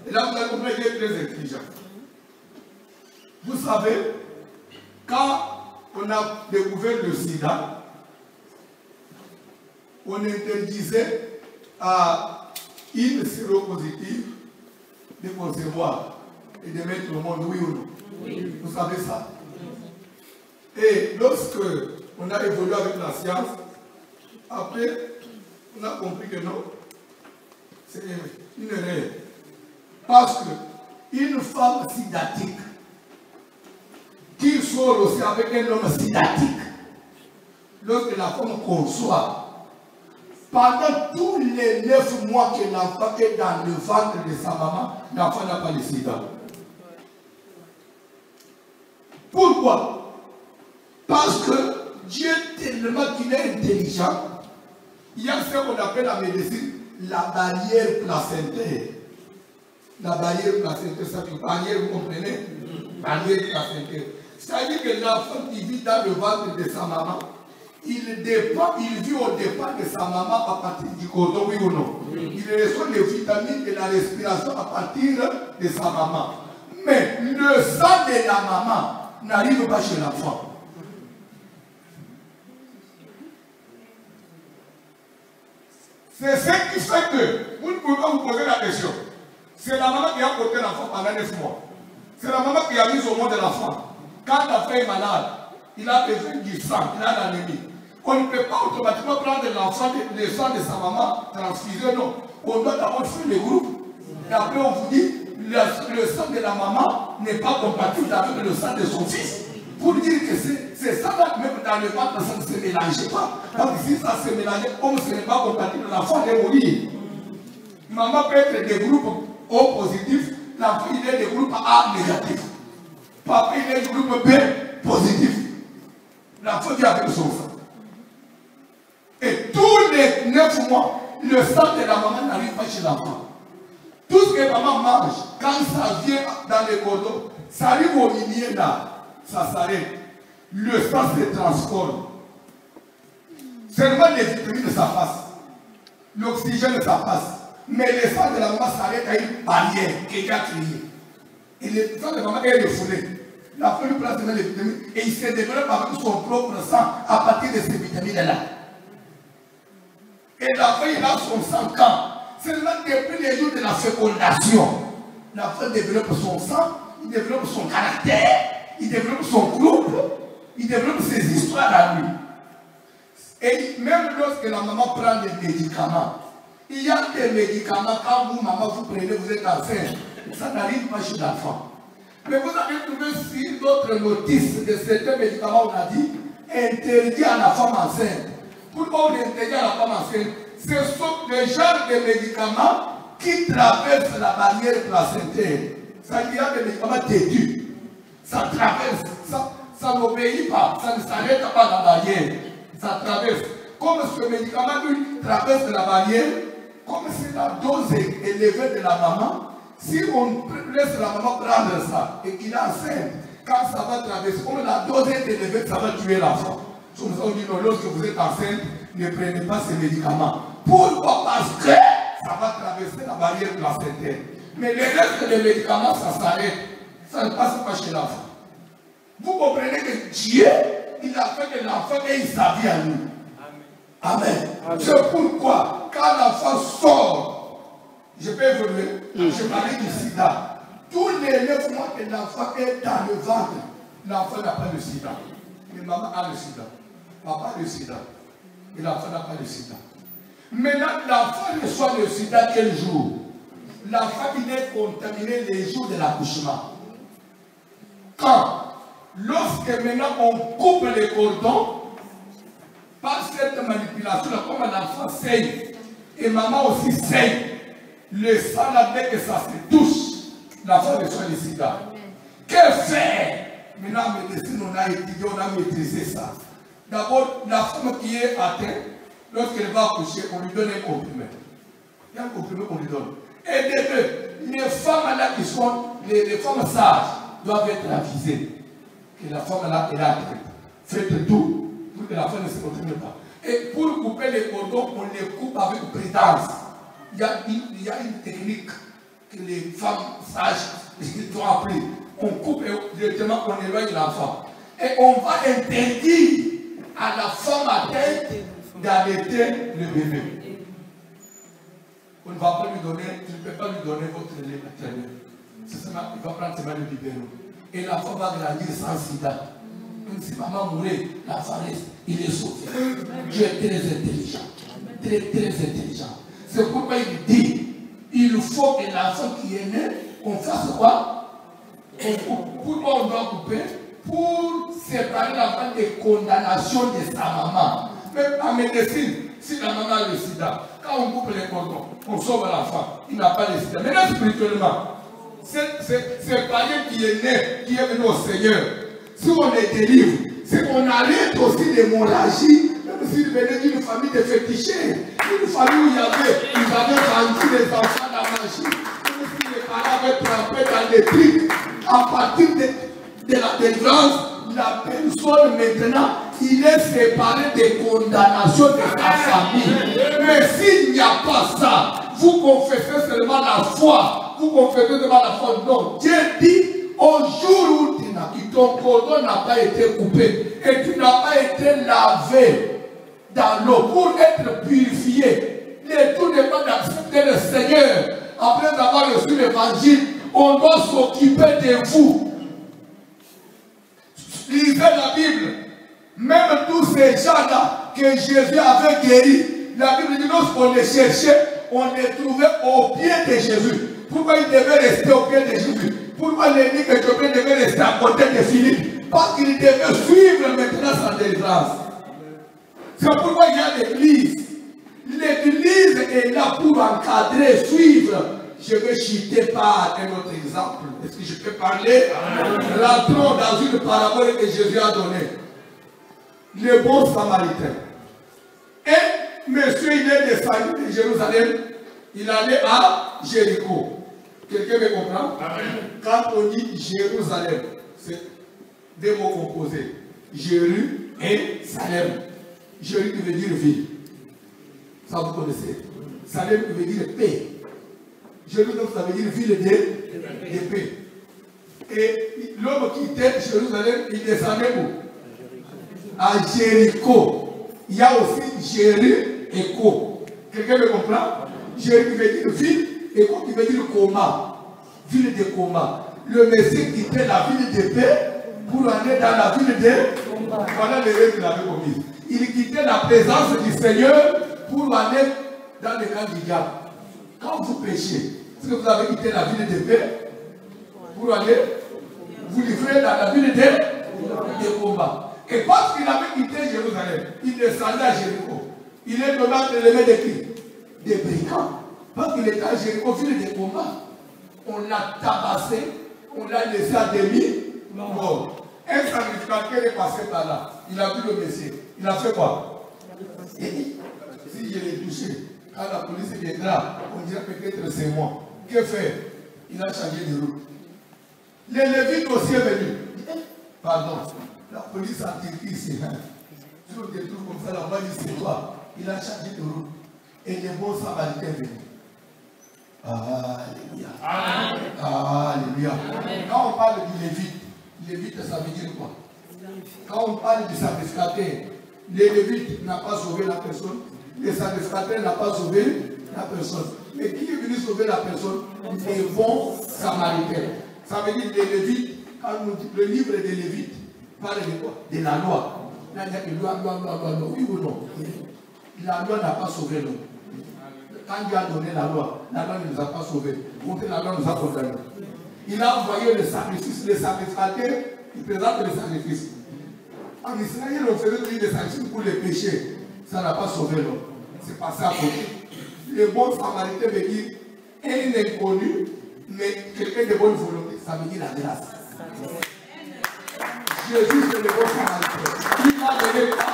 Speaker 1: Et là, vous allez comprendre qu'il est très intelligent. Vous savez, quand on a découvert le sida, on interdisait à une séropositive de concevoir et de mettre au monde, oui ou non? Oui. Vous savez ça? Et lorsque on a évolué avec la science, après, on a compris que non, c'est une erreur. Parce qu'une femme sidatique, qui sort aussi avec un homme sidatique, lorsque la femme conçoit, pendant tous les 9 mois que l'enfant est dans le ventre de sa maman, l'enfant n'a pas le sida. Pourquoi? Parce que Dieu, tellement qu'il est intelligent, il y a ce qu'on appelle la médecine la barrière placentaire. La barrière placentaire, ça veut dire barrière, vous comprenez? Barrière placentaire. C'est-à-dire que l'enfant qui vit dans le ventre de sa maman, il vit au départ de sa maman à partir du cordon, oui ou non? Il reçoit les vitamines et la respiration à partir de sa maman. Mais le sang de la maman n'arrive pas chez l'enfant. C'est ce qui fait que vous ne pouvez pas vous poser la question. C'est la maman qui a porté l'enfant pendant 9 mois. C'est la maman qui a mis au monde l'enfant. Quand l'enfant est malade, il a besoin du sang, il a l'anémie. On ne peut pas automatiquement prendre l'enfant, le sang de sa maman, transfuser, non. On doit d'abord faire le groupe. Et après, on vous dit, le sang de la maman n'est pas compatible avec le sang de son fils. Pour dire que c'est ça, même dans le ventre, ça ne se mélange pas. Parce que si ça se mélange, comme ce n'est pas compatible, l'enfant est mourir. Maman peut être des groupes O positifs, l'enfant il est des groupes A négatifs. Papa il est du groupe B positif. L'enfant vit avec son sang. Et tous les 9 mois, le sang de la maman n'arrive pas chez l'enfant. Tout ce que maman mange, quand ça vient dans les cordons, ça arrive au milieu là. Ça s'arrête. Le sang se transforme. Seulement les vitamines, ça passe. L'oxygène, ça passe. Mais le sang de la maman s'arrête à une barrière qui est créée. Et le sang de la maman est refoulé. l'enfant lui prend seulement les vitamines et il se développe avec son propre sang à partir de ces vitamines-là. Et l'enfant, il a son sang quand? Seulement depuis les jours de la fécondation. L'enfant développe son sang, il développe son caractère, il développe son groupe, il développe ses histoires à lui. Et même lorsque la maman prend des médicaments, il y a des médicaments, quand vous, maman, vous prenez, vous êtes enceinte, ça n'arrive pas chez l'enfant. Mais vous avez trouvé sur d'autres notices de certains médicaments, on a dit, interdit à la femme enceinte. Pourquoi on interdit à la femme enceinte? Ce sont des genres de médicaments qui traversent la barrière placentaire. Ça, il y a des médicaments têtus. Ça traverse, ça n'obéit pas, ça ne s'arrête pas à la barrière. Ça traverse. Comme ce médicament, lui, traverse la barrière, comme c'est la dose élevée de la maman, si on laisse la maman prendre ça et qu'il est enceinte, quand ça va traverser, comme la dose est élevée, ça va tuer l'enfant. On dit non, lorsque vous êtes enceinte, ne prenez pas ces médicaments. Pourquoi? Parce que ça va traverser la barrière placentaire. Mais le reste des médicaments, ça s'arrête. Ça ne passe pas chez l'enfant. Vous comprenez que Dieu, il a fait que l'enfant ait sa vie à nous. Amen. Amen. C'est pourquoi, quand l'enfant sort, je peux évoluer, je parlais du sida. Tous les 9 mois que l'enfant est dans le ventre, l'enfant n'a pas le sida. Mais maman a le sida. Papa a le sida. Et l'enfant n'a pas le sida. Maintenant, l'enfant reçoit le sida quel jour? L'enfant, il est contaminé les jours de l'accouchement. Quand? Lorsque maintenant on coupe les cordons, par cette manipulation, comme l'enfant saigne, et maman aussi saigne, le sang là, dès que ça se touche, l'enfant reçoit le sida. Que faire? Maintenant, en médecine, on a étudié, on a maîtrisé ça. D'abord, la femme qui est atteinte, lorsqu'elle va accoucher, on lui donne un comprimé. Il y a un comprimé qu'on lui donne. Et de deux, les femmes là qui sont, les femmes sages, doivent être avisées que la femme là est atteinte. Faites tout pour que la femme ne se comprenne pas. Et pour couper les cordons, on les coupe avec prudence. Il y a une technique que les femmes sages doivent appeler. On coupe directement, on éloigne l'enfant. Et on va interdire à la femme atteinte d'allaiter le bébé. On ne va pas lui donner, tu ne peux pas lui donner votre lait maternel. Il va prendre seulement le biberon. Et la femme va grandir sans sida. Même si maman mourait, l'enfant reste, il est sauvé. Dieu est très intelligent. Très, très intelligent. C'est pourquoi il dit, il faut que l'enfant qui est né, on fasse quoi? Pourquoi on doit couper? Pour séparer l'enfant des condamnations de sa maman. Même en médecine, si la maman a le sida, quand on coupe les cordons, on sauve l'enfant. Il n'a pas le sida. Maintenant, spirituellement, c'est païen qui est né, qui est venu au Seigneur. Si on les délivre, si on arrête aussi l'hémorragie, même s'il venait d'une famille de fétichés, une famille où ils avaient vendu les enfants dans la magie, même si les parents avaient trempé dans les trucs, à partir de la délivrance, la personne maintenant, il est séparé des condamnations de sa famille. Mais s'il n'y a pas ça, vous confessez seulement la foi. Vous confessez seulement la foi. Non, Dieu dit, au jour où ton cordon n'a pas été coupé et tu n'as pas été lavé dans l'eau pour être purifié, tout dépend d'accepter le Seigneur. Après avoir reçu l'évangile, on doit s'occuper de vous. Lisez la Bible. Même tous ces gens-là que Jésus avait guéris, la Bible dit lorsqu'on les cherchait, on les trouvait au pied de Jésus. Pourquoi ils devaient rester au pied de Jésus? Pourquoi l'ennemi que Dieu devait rester à côté de Philippe? Parce qu'il devait suivre maintenant sa délivrance. C'est pourquoi il y a l'église. L'église est là pour encadrer, suivre. Je vais citer par un autre exemple. Est-ce que je peux parler? Rentrons dans une parabole que Jésus a donnée. Le bon samaritain. Et monsieur, il est descendu de Jérusalem. Il allait à Jéricho. Quelqu'un me comprend? Quand on dit Jérusalem, c'est des mots composés. Jéru et Salem. Jéru qui veut dire ville. Ça vous connaissez. Salem qui veut dire paix. Jérusalem, ça veut dire ville de paix. Et l'homme quittait Jérusalem, il descendait où? À Jéricho. Il y a aussi Jéricho. Quelqu'un me comprend? Jéricho veut dire ville, et quoi qui veut dire coma. Ville de coma. Le Messie quittait la ville de paix pour aller dans la ville de coma. Voilà les règles qu'il avait commises. Il quittait la présence du Seigneur pour aller dans le camp du diable. Quand vous péchez, est-ce que vous avez quitté la ville de paix pour aller vous livrer dans la ville de combat? Et parce qu'il avait quitté Jérusalem, il descendait à Jéricho. Il est tombé entre les mains de qui? Des brigands. Parce qu'il était à Jéricho, ville de combat. On l'a tabassé, on l'a laissé à demi mort. Un sacrificateur est passé par là. Il a vu le Messie. Il a fait quoi? Si je l'ai touché, quand la police viendra, on dirait peut-être c'est moi. Que faire? Il a changé de route. Les Lévites aussi est venu. Pardon, la police a tiré ici. Sur des trucs comme ça, là-bas, il c'est toi. Il a changé de route. Et les bons samaritains sont venus. Alléluia. Alléluia. Quand on parle du Lévite, ça veut dire quoi? Quand on parle du sacrificateur, les Lévites n'ont pas sauvé la personne, les sacrificateurs n'ont pas sauvé la personne. Mais qui est venu sauver la personne? Les bons samaritains. Ça veut dire les Lévites, quand nous dit le livre des Lévites, parle de quoi? De la loi. Là, il y a que loi, oui ou non? La loi n'a pas sauvé l'homme. Quand Dieu a donné la loi ne nous a pas sauvés. La loi nous a condamnés. Il a envoyé le sacrifice, les sacrificateurs, qui présentent le sacrifice. En Israël, on faisait des sacrifices pour les péchés. Ça n'a pas sauvé l'homme. C'est passé à côté. Le bon samaritain veut dire un inconnu, mais quelqu'un de bonne volonté. Ça veut dire la grâce. Jésus, c'est le bon samaritain. Il m'a donné quoi?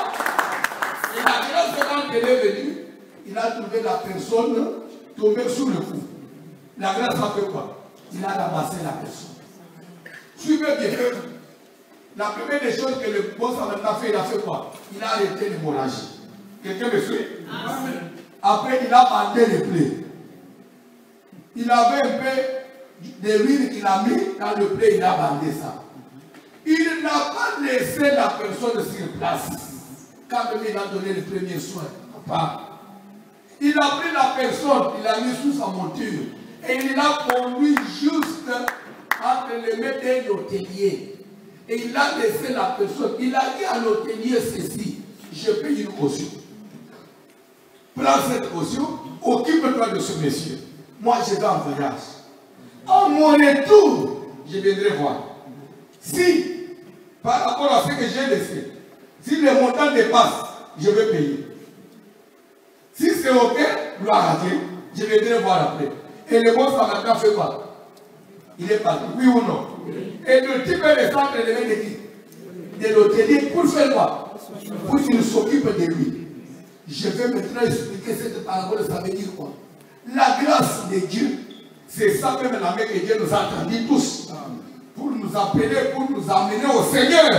Speaker 1: Et la grâce, quand elle est venue, il a trouvé la personne tombée sous le coup. La grâce a fait quoi? Il a ramassé la personne. Suivez bien. La première des choses que le bon samaritain a fait, il a fait quoi? Il a arrêté l'hémorragie. Quelqu'un me suit? Amen. Après, il a bandé les plaies. Il avait un peu de l'huile qu'il a mis dans le plaie, il a bandé ça. Il n'a pas laissé la personne sur place. Quand même, il a donné le premier soin. Pas. Il a pris la personne, il l'a mis sous sa monture. Et il l'a conduit juste entre les mains d'un hôtelier. Et il a laissé la personne. Il a dit à l'hôtelier ceci: je paye une caution. Prends cette caution, occupe-toi de ce monsieur. Moi, je vais en voyage. En mon retour, je viendrai voir. Si, par rapport à ce que j'ai laissé, si le montant dépasse, je vais payer. Si c'est OK, gloire à Dieu, je viendrai voir après. Et le bon samaritain fait quoi? Il est parti, oui ou non? Et le type est resté entre les mains de qui? De l'hôtelier pour faire quoi? Pour qu'il s'occupe de lui. Je vais maintenant expliquer cette parabole, ça veut dire quoi? La grâce de Dieu, c'est ça même la main que Dieu nous a attendus tous. Pour nous appeler, pour nous amener au Seigneur.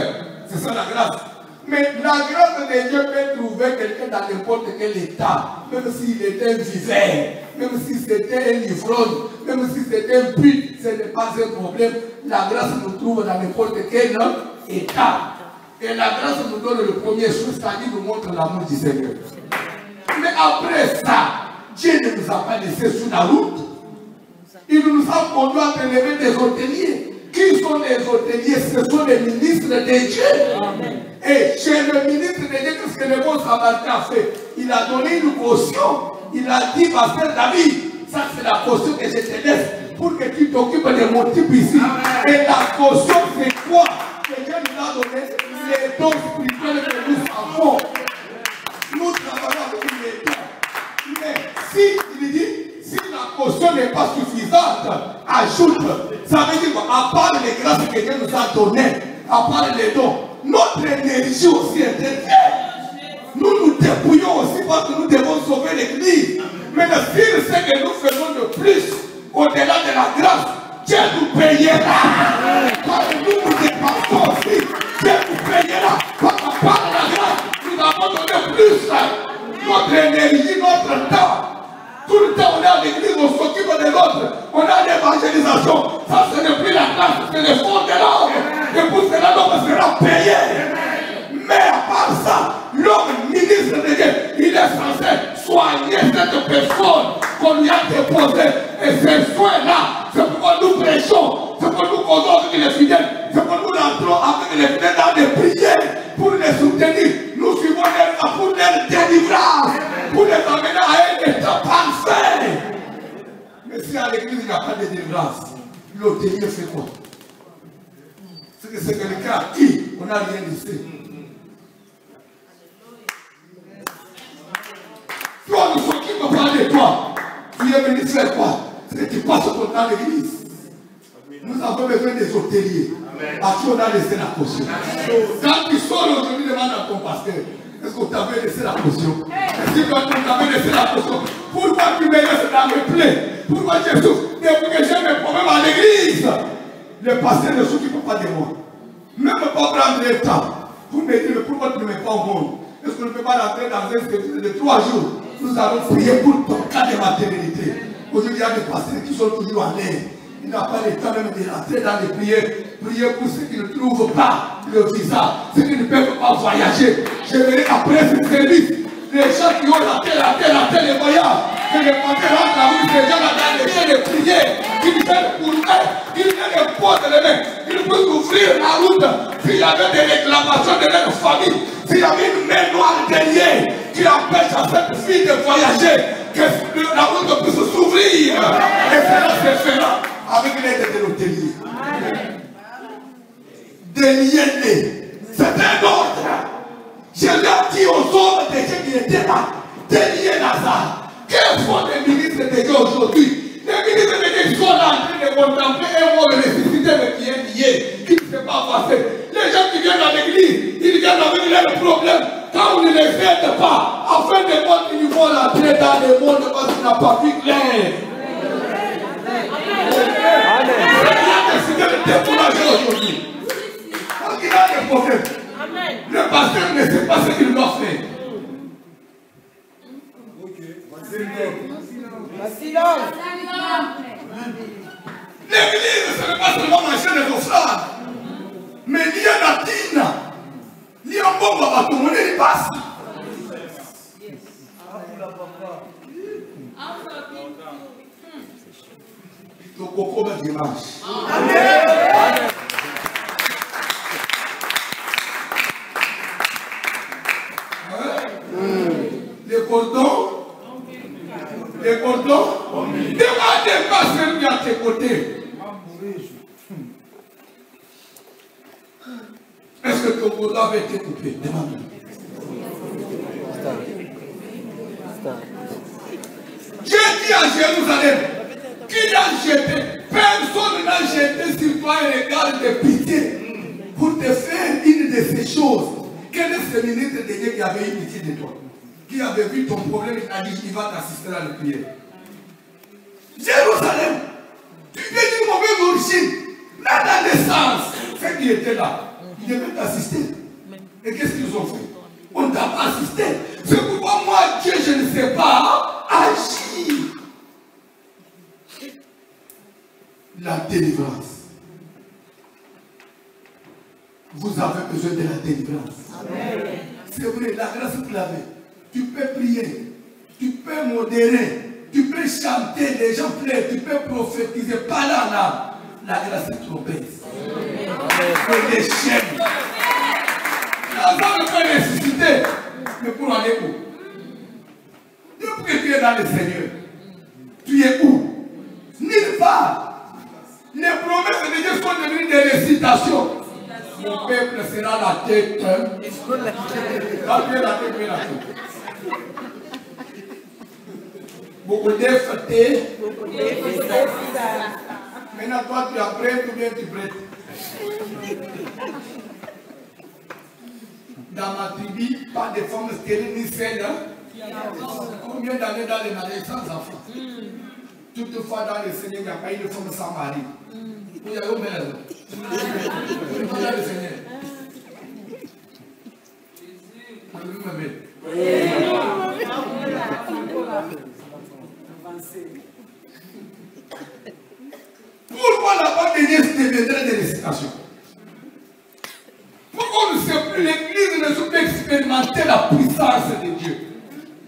Speaker 1: C'est ça la grâce. Mais la grâce de Dieu peut trouver quelqu'un dans n'importe quel état, même s'il était un vivant, même si c'était un ivrogne, même si c'était un pute, ce n'est pas un problème. La grâce nous trouve dans n'importe quel état. Et la grâce nous donne le premier chose, c'est-à-dire nous montre l'amour du Seigneur. Mais après ça, Dieu ne nous a pas laissés sur la route. Il nous a conduits à élever des hôteliers. Qui sont les hôteliers? Ce sont les ministres de Dieu. Amen. Et chez le ministre de Dieu, qu'est-ce que le bon samaritain a fait? Il a donné une caution. Il a dit, pasteur David, ça c'est la caution que je te laisse pour que tu t'occupes de mon type ici. Amen. Et la caution, c'est quoi? Que Dieu nous a donné les dons spirituels que nous avons. Nous travaillons avec les dons. Mais si, il dit, si la caution n'est pas suffisante, ajoute. Ça veut dire qu'à part les grâces que Dieu nous a données, à part les dons, notre énergie aussi intervient. Nous nous débrouillons aussi parce que nous devons sauver l'Église. Mais le fil, c'est que nous faisons de plus, au-delà de la grâce, Dieu nous payera. Quand nous nous dépensons aussi, Dieu nous payera. Parce qu'à part la grâce, nous avons donné plus. Notre énergie, notre temps. Tout le temps, on est à l'église, on s'occupe de l'autre. On a l'évangélisation. Ça, ce n'est plus la classe, c'est le fond de l'homme. Et pour cela, l'homme sera payé. Mais à part ça, l'homme ministre de Dieu, il est censé soigner cette personne qu'on lui a déposée. Et ces soins-là, c'est pourquoi nous prêchons, c'est pourquoi nous causons avec les fidèles, c'est pourquoi nous entrons avec les fidèles dans des prières pour les soutenir. Nous suivons les pas pour leur délivrance, pour les amener à un état parfait. Mais si à l'église il n'y a pas de délivrance, l'hôtelier fait quoi? C'est que c'est quelqu'un à qui on n'a rien laissé. Toi, ne s'occupe pas de toi. Tu es venu faire quoi? C'est que tu passes ton temps à l'église. Nous avons besoin des hôteliers. À qui on a laissé la caution? Quand tu sors aujourd'hui, demande à ton pasteur, est-ce qu'on t'avait laissé la caution? Est-ce que quand on t'avait laissé la caution? Pourquoi tu me laisses dans mes plaies? Pourquoi tu souffres? Depuis que j'ai mes problèmes à l'église, le pasteur ne s'occupe pas de moi. Même pas prendre le temps pour me dire pourquoi tu ne mets pas au monde. Est-ce qu'on ne peut pas rentrer dans un service de 3 jours? Nous allons prier pour ton cas de maternité. Aujourd'hui, il y a des pasteurs qui sont toujours en l'air. Il n'a pas le temps même de rentrer dans les prières. Prier pour ceux qui ne trouvent pas le visa, ceux qui ne peuvent pas voyager. Je verrai après ce service, les gens qui ont raté les voyages, que les pasteurs rentrent la rue, ces gens dans les champs de prière, ils viennent pour eux, ils viennent poser les mains, ils peuvent ouvrir la route. S'il y avait des réclamations de leur famille, s'il y avait une main noire derrière qui empêche à cette fille de voyager, que la route puisse s'ouvrir. Et cela se fera avec l'aide de l'hôtelier. Déliez-les. C'est un ordre. Je l'ai dit aux hommes de Dieu qui étaient là. Déliez Lazare. Quels sont les ministres de Dieu aujourd'hui? Les ministres de Dieu sont là en train de contempler un mot de nécessité mais qui est lié, qui ne s'est pas passé. Les gens qui viennent à l'église, ils viennent avec leurs problèmes. Quand on ne les aide pas, afin de voir qu'ils vont entrer dans le monde parce qu'il n'a pas vu clair. Amen. Il a décidé de décourager aujourd'hui. Parce qu'il a des problèmes. Le pasteur ne sait pas ce qu'il doit faire. L'église, ce n'est pas seulement manger des offrandes, mais il y a la dîne. Il y a un bon bateau, on y passe. Le coco va dimanche. Amen. Les cordons. Demandez pas celui à tes côtés. Est-ce que ton cordon avait été coupé? Demande. J'ai dit à Jérusalem qu'il a jeté. Personne n'a jeté sur toi un regard de pitié pour te faire une de ces choses. Quel est ce ministre de Dieu qui avait eu pitié de toi? Qui avait vu ton problème et a dit il va t'assister à la prière? Jérusalem, tu t'es d'une mauvaise origine. Là, dans l'essence, ceux qui étaient là, ils devaient t'assister. Et qu'est-ce qu'ils ont fait? On ne t'a pas assisté. C'est pourquoi moi, Dieu, je ne sais pas agir. La délivrance. Vous avez besoin de la délivrance. C'est vrai, la grâce que vous l'avez. Tu peux prier, tu peux modérer, tu peux chanter, les gens pleurent, tu peux prophétiser, parler en âme. La grâce est trop belle. C'est des chaînes. Lazare peut ressusciter, mais pour aller où? Depuis que tu es dans le Seigneur, tu es où? Nulle part. Les promesses de Dieu sont devenues des récitations. Mon peuple sera la tête. La tête. Beaucoup d'effets. Maintenant, toi, tu es prêt ou bien tu prêtes? Dans ma tribu, pas de femmes stériles ni celles. Combien d'années dans les mariages sans enfants? Toutefois, dans le Seigneur, il n'y a pas eu de femme sans mari. Vous avez où même? Dans le Seigneur. Pourquoi la bonne Église deviendrait des récitations? Pourquoi l'Église ne peut plus expérimenter la puissance de Dieu?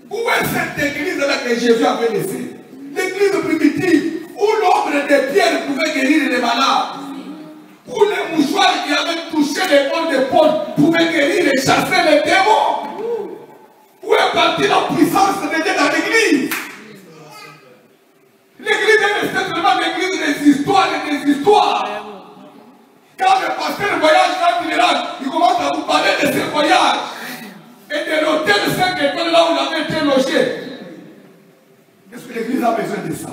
Speaker 1: Où est cette Église-là que Jésus avait laissée? L'Église primitive, où l'ombre des pierres pouvait guérir les malades, où les mouchoirs qui avaient touché les bonnes de Paul pouvaient guérir et chasser les démons. Où est partie la puissance de Dieu dans l'Église? L'Église est restée seulement l'église des histoires et des histoires. Quand le pasteur voyage, quand il est là, il commence à vous parler de ses voyages et de l'hôtel de 5 étoiles là où il avait été logé. Est-ce que l'Église a besoin de ça?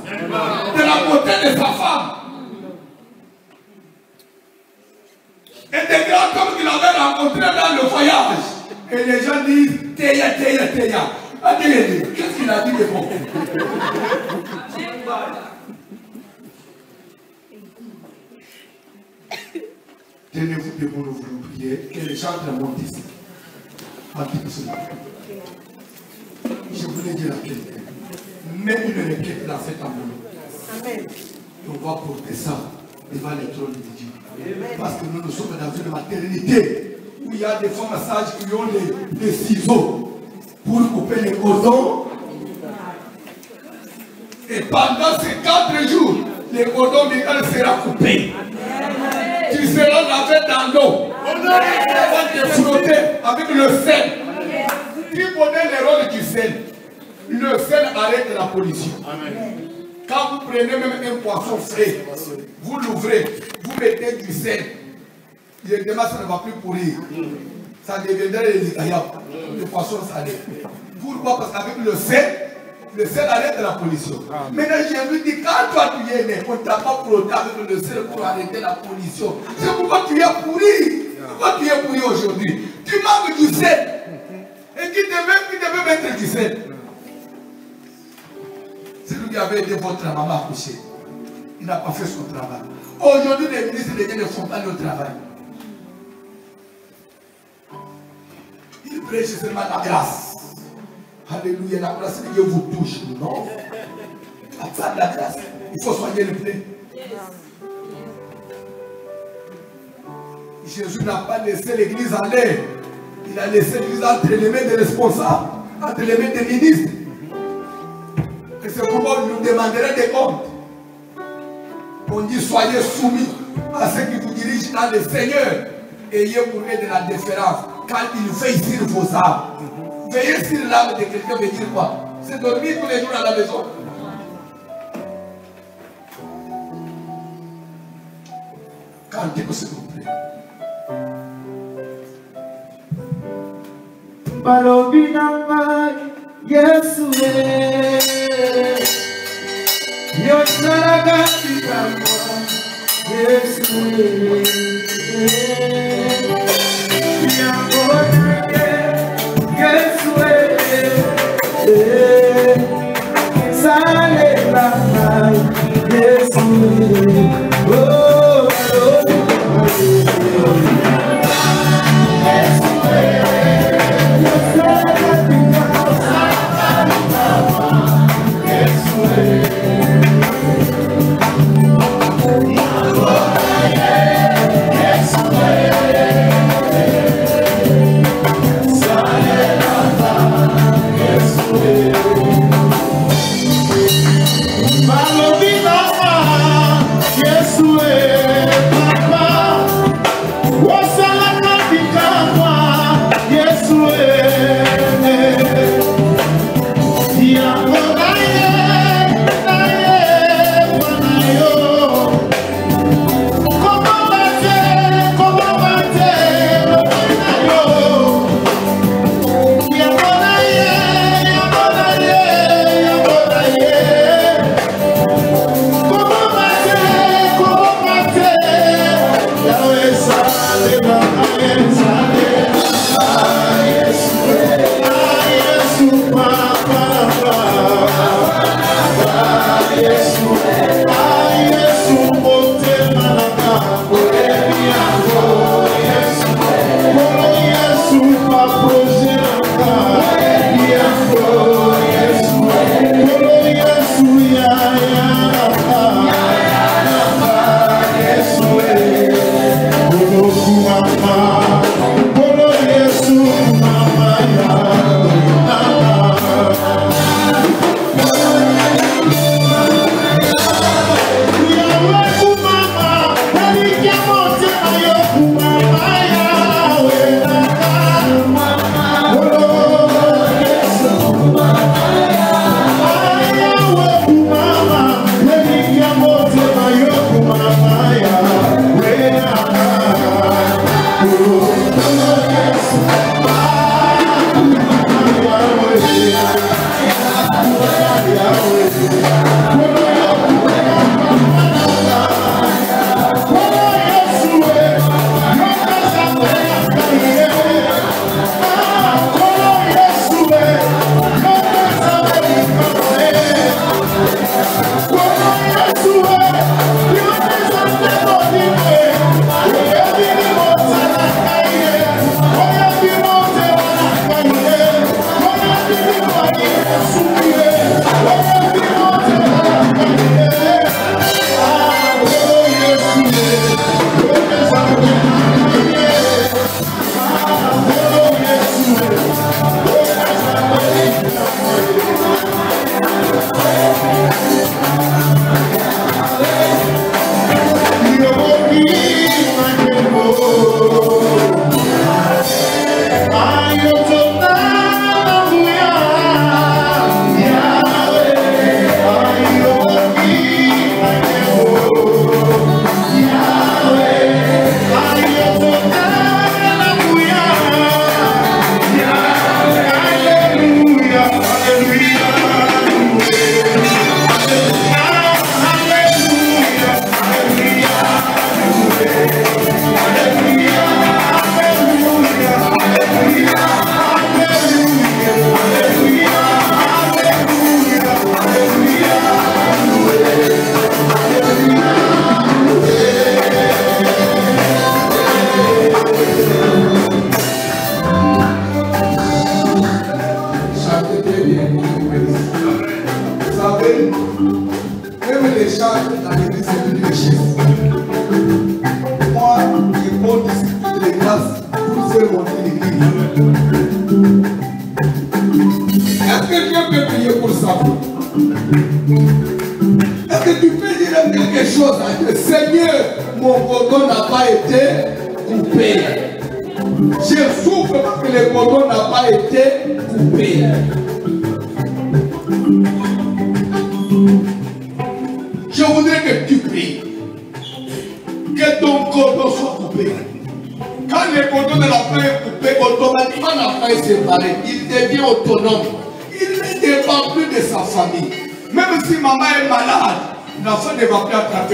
Speaker 1: De la beauté de sa femme. Et des grands hommes qu'il avait rencontrés dans le voyage. Et les gens disent, Teya, Teya, Teya. Qu'est-ce qu'il a dit de bon? Tenez-vous debout, nous voulons prier, que les gens remontent ici. Je voulais dire à quelqu'un, mets une requête dans cette enveloppe. Amen. Et on va porter ça devant les trônes de Dieu. Parce que nous sommes dans une maternité où il y a des femmes sages qui ont les ciseaux pour couper les cordons. Et pendant ces 4 jours, les cordons médicaux seront coupés. Tu seras lavé dans l'eau. On va te frotter avec le sel. Qui connaît le rôle du sel? Le sel arrête la pollution. Quand vous prenez même un poisson frais, vous l'ouvrez, vous mettez du sel. Directement, ça ne va plus pourrir. Ça deviendrait le poisson salé. Pourquoi? Parce qu'avec le sel arrête la pollution. Maintenant, je lui dis, quand toi tu es né, on ne t'a pas frotté avec le sel pour arrêter la pollution. C'est pourquoi tu es pourri. Pourquoi tu es pourri aujourd'hui? Tu manques du sel. Et qui devait mettre du sel? C'est lui qui avait aidé votre maman à coucher. Il n'a pas fait son travail. Aujourd'hui, les ministres de Dieu ne font pas le travail. Ils prêchent seulement la grâce. Alléluia, la grâce de Dieu vous touche. Non. À part la grâce, il faut soigner le plein. Jésus n'a pas laissé l'église aller. Il a laissé l'église entre les mains des responsables, entre les mains des ministres. Et c'est pourquoi il nous demanderait des comptes. On dit soyez soumis à ceux qui vous dirigent dans le Seigneur. Ayez pour eux de la déférence quand il veille sur vos âmes. Veiller sur l'âme de quelqu'un veut dire quoi? C'est dormir tous les jours à la maison. Cantez-vous s'il vous plaît.
Speaker 5: Balobinanga Yesuwe Yosalaga Bikama Yesuwe Yangonage Yesuwe Salela Yesuwe Oh Yes,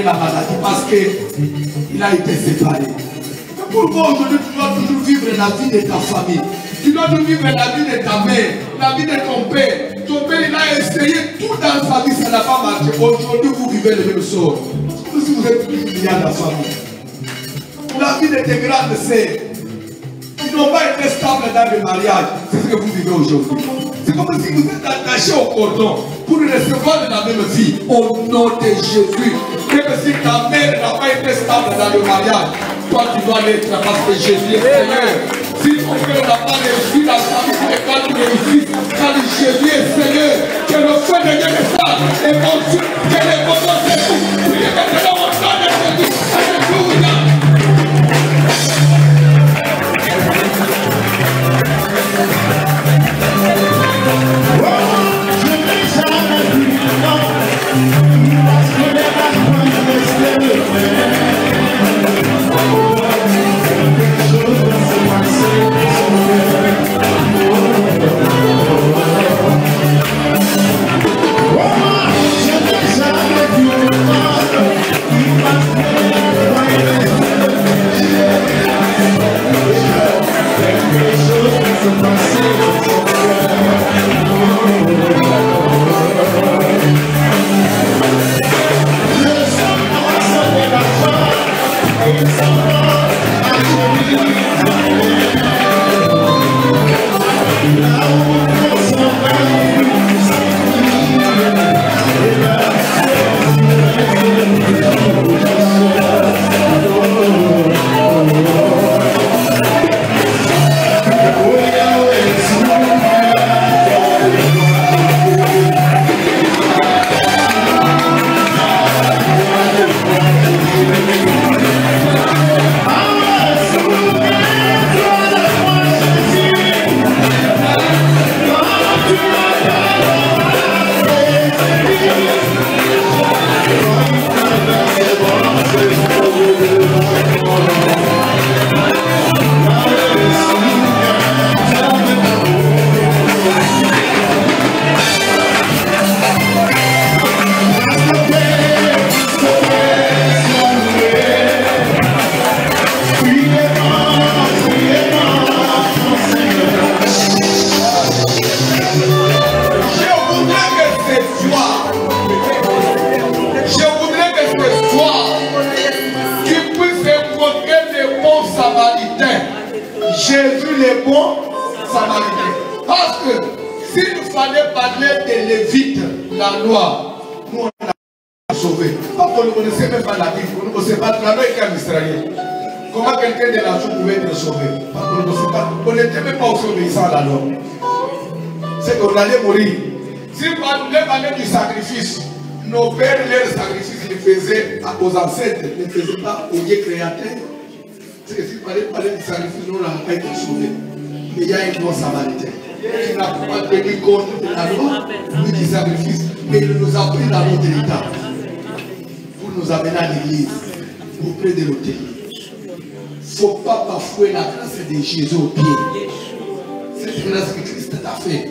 Speaker 1: La maladie parce qu'il a été séparé. Pourquoi aujourd'hui tu dois toujours vivre la vie de ta famille? Tu dois toujours vivre la vie de ta mère, la vie de ton père. Ton père il a essayé tout dans sa vie, ça n'a pas marché. Aujourd'hui vous vivez le même sort. Comme si vous êtes liés à la famille. La vie de tes grandes sœurs, ils n'ont pas été stables dans le mariage. C'est ce que vous vivez aujourd'hui. C'est comme si vous êtes attachés au cordon pour recevoir la même vie au nom de Jésus. Même si ta mère n'a pas été stable dans le mariage, toi tu dois l'être parce que Jésus est Seigneur. Si ton père n'a pas réussi dans sa vie, mais quand tu réussis, quand Jésus est Seigneur, que le feu de Dieu descende et consume, que les bonheurs s'écoutent, priez maintenant au nom de Jésus. Alléluia.
Speaker 5: Oh,
Speaker 1: les bons samaritains. Parce que s'il nous fallait parler des Lévites, la loi, nous on a sauvé. Parce qu'on ne connaissait même pas la Bible, on ne connaissait pas la loi était en Israël. Comment quelqu'un de la joue pouvait être sauvé? Parce qu'on ne connaissait pas. On n'était même pas aussi obéissant à la loi. C'est qu'on allait mourir. Si on parlait du sacrifice, nos pères, leurs sacrifices, les faisaient aux ancêtres, ne les faisaient pas au Dieu créateur. C'est que s'il fallait parler du sacrifice, nous n'avons pas été sauvés. Mais il y a un bon samaritain qui n'a pas tenu compte de la loi, ni du sacrifice, mais il nous a pris dans notre état pour nous amener à l'église, auprès de l'autel. Il ne faut pas bafouer la grâce de Jésus au pied. Cette grâce que Christ t'a fait.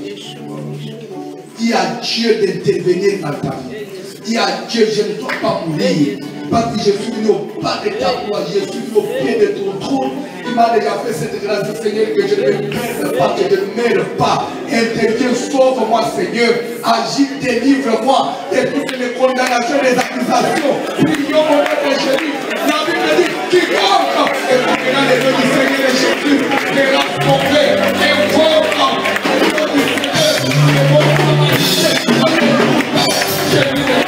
Speaker 1: Dis à Dieu d'intervenir dans ta vie. Dis à Dieu, je ne dois pas mourir. Parce que je suis venu au bas de ta voix, je suis venu au pied de ton trône. Il m'a déjà fait cette grâce du Seigneur que je ne me perde pas, que je ne meurs pas. Interviens, sauve-moi, Seigneur. Agis, délivre-moi de toutes les condamnations, les accusations. Prions au nom de Jésus. La Bible dit quiconque écoutera les noms du Seigneur et Jésus sera sauvé. Invoque le nom du Seigneur. Invoque la majesté. Alléluia.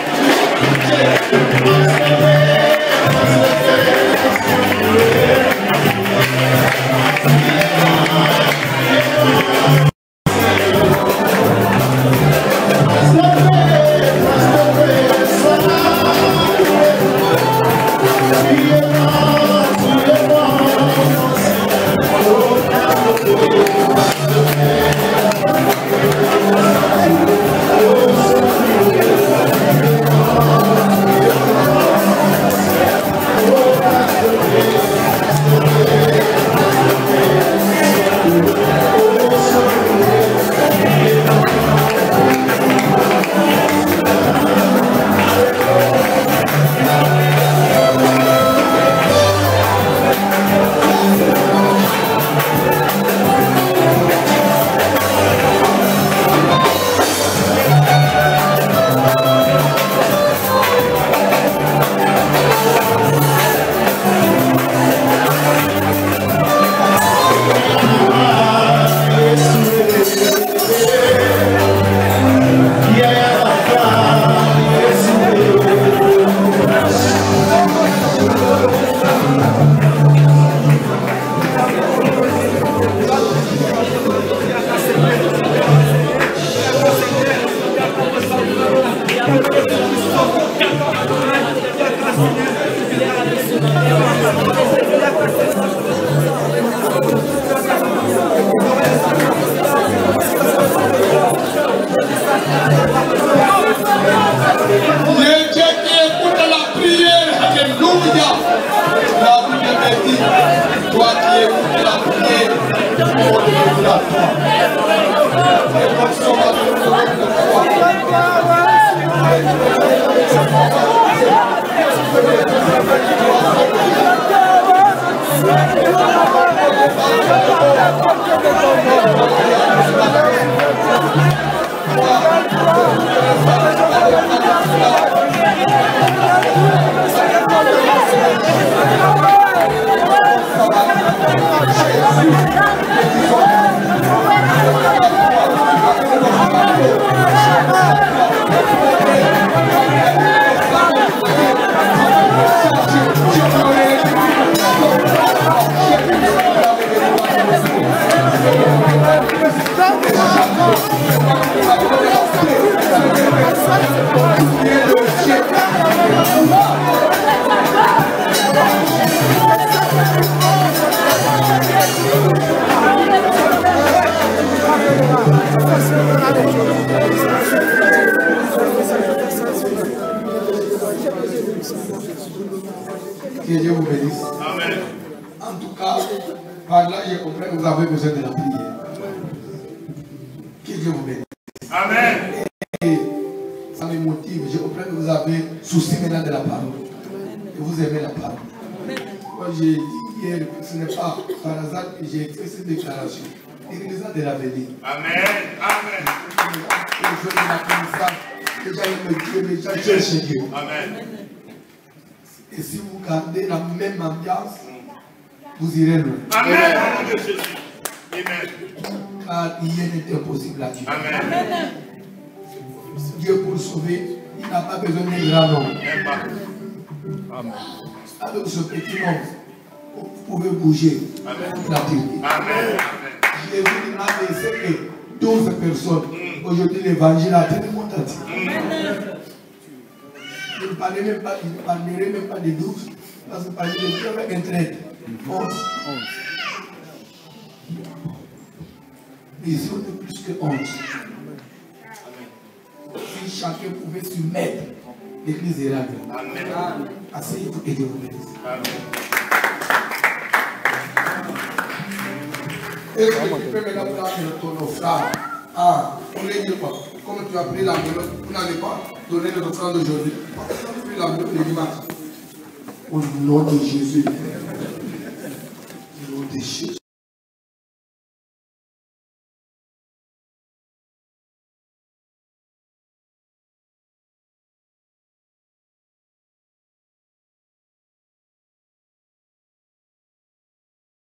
Speaker 1: Que Dieu vous bénisse.
Speaker 2: Amen.
Speaker 1: En tout cas, par là, je comprends que vous avez besoin de la prière. Que Dieu vous bénisse.
Speaker 2: Amen.
Speaker 1: Et ça me motive. Je comprends que vous avez souci maintenant de la parole. Et vous aimez la parole. Moi, j'ai dit hier que ce n'est pas par hasard que j'ai fait cette déclaration. L'église de l'avenir.
Speaker 2: Amen. Amen.
Speaker 1: Que je la connaissance. Que j'aille me Dieu, mais j'aille chercher Dieu.
Speaker 2: Amen.
Speaker 1: Et si vous gardez la même ambiance, vous irez loin.
Speaker 2: Amen. Au nom de Jésus. Amen.
Speaker 1: Car rien n'est impossible à Dieu.
Speaker 2: Amen.
Speaker 1: Dieu pour sauver, il n'a pas besoin d'un grand nombre.
Speaker 2: Amen.
Speaker 1: Avec ce petit nombre, vous pouvez bouger la terre.
Speaker 2: Amen.
Speaker 1: Jésus a laissé que 12 personnes. Aujourd'hui, l'évangile a tellement dit. Je ne parlerai même pas de 12, parce que parler de Dieu avec un trait. 11. Mais ici, on est plus que 11. Si chacun pouvait se mettre, l'église est là.
Speaker 2: Amen.
Speaker 1: Asseyez-vous et Dieu vous bénisse. Est-ce que tu peux maintenant prendre ton offrande? Ah, on est dit quoi? Comme tu as pris la mélodie, vous n'avez pas donné notre offrande aujourd'hui. Tu as pris la mélodie le dimanche. Au nom de Jésus. Au nom de Jésus.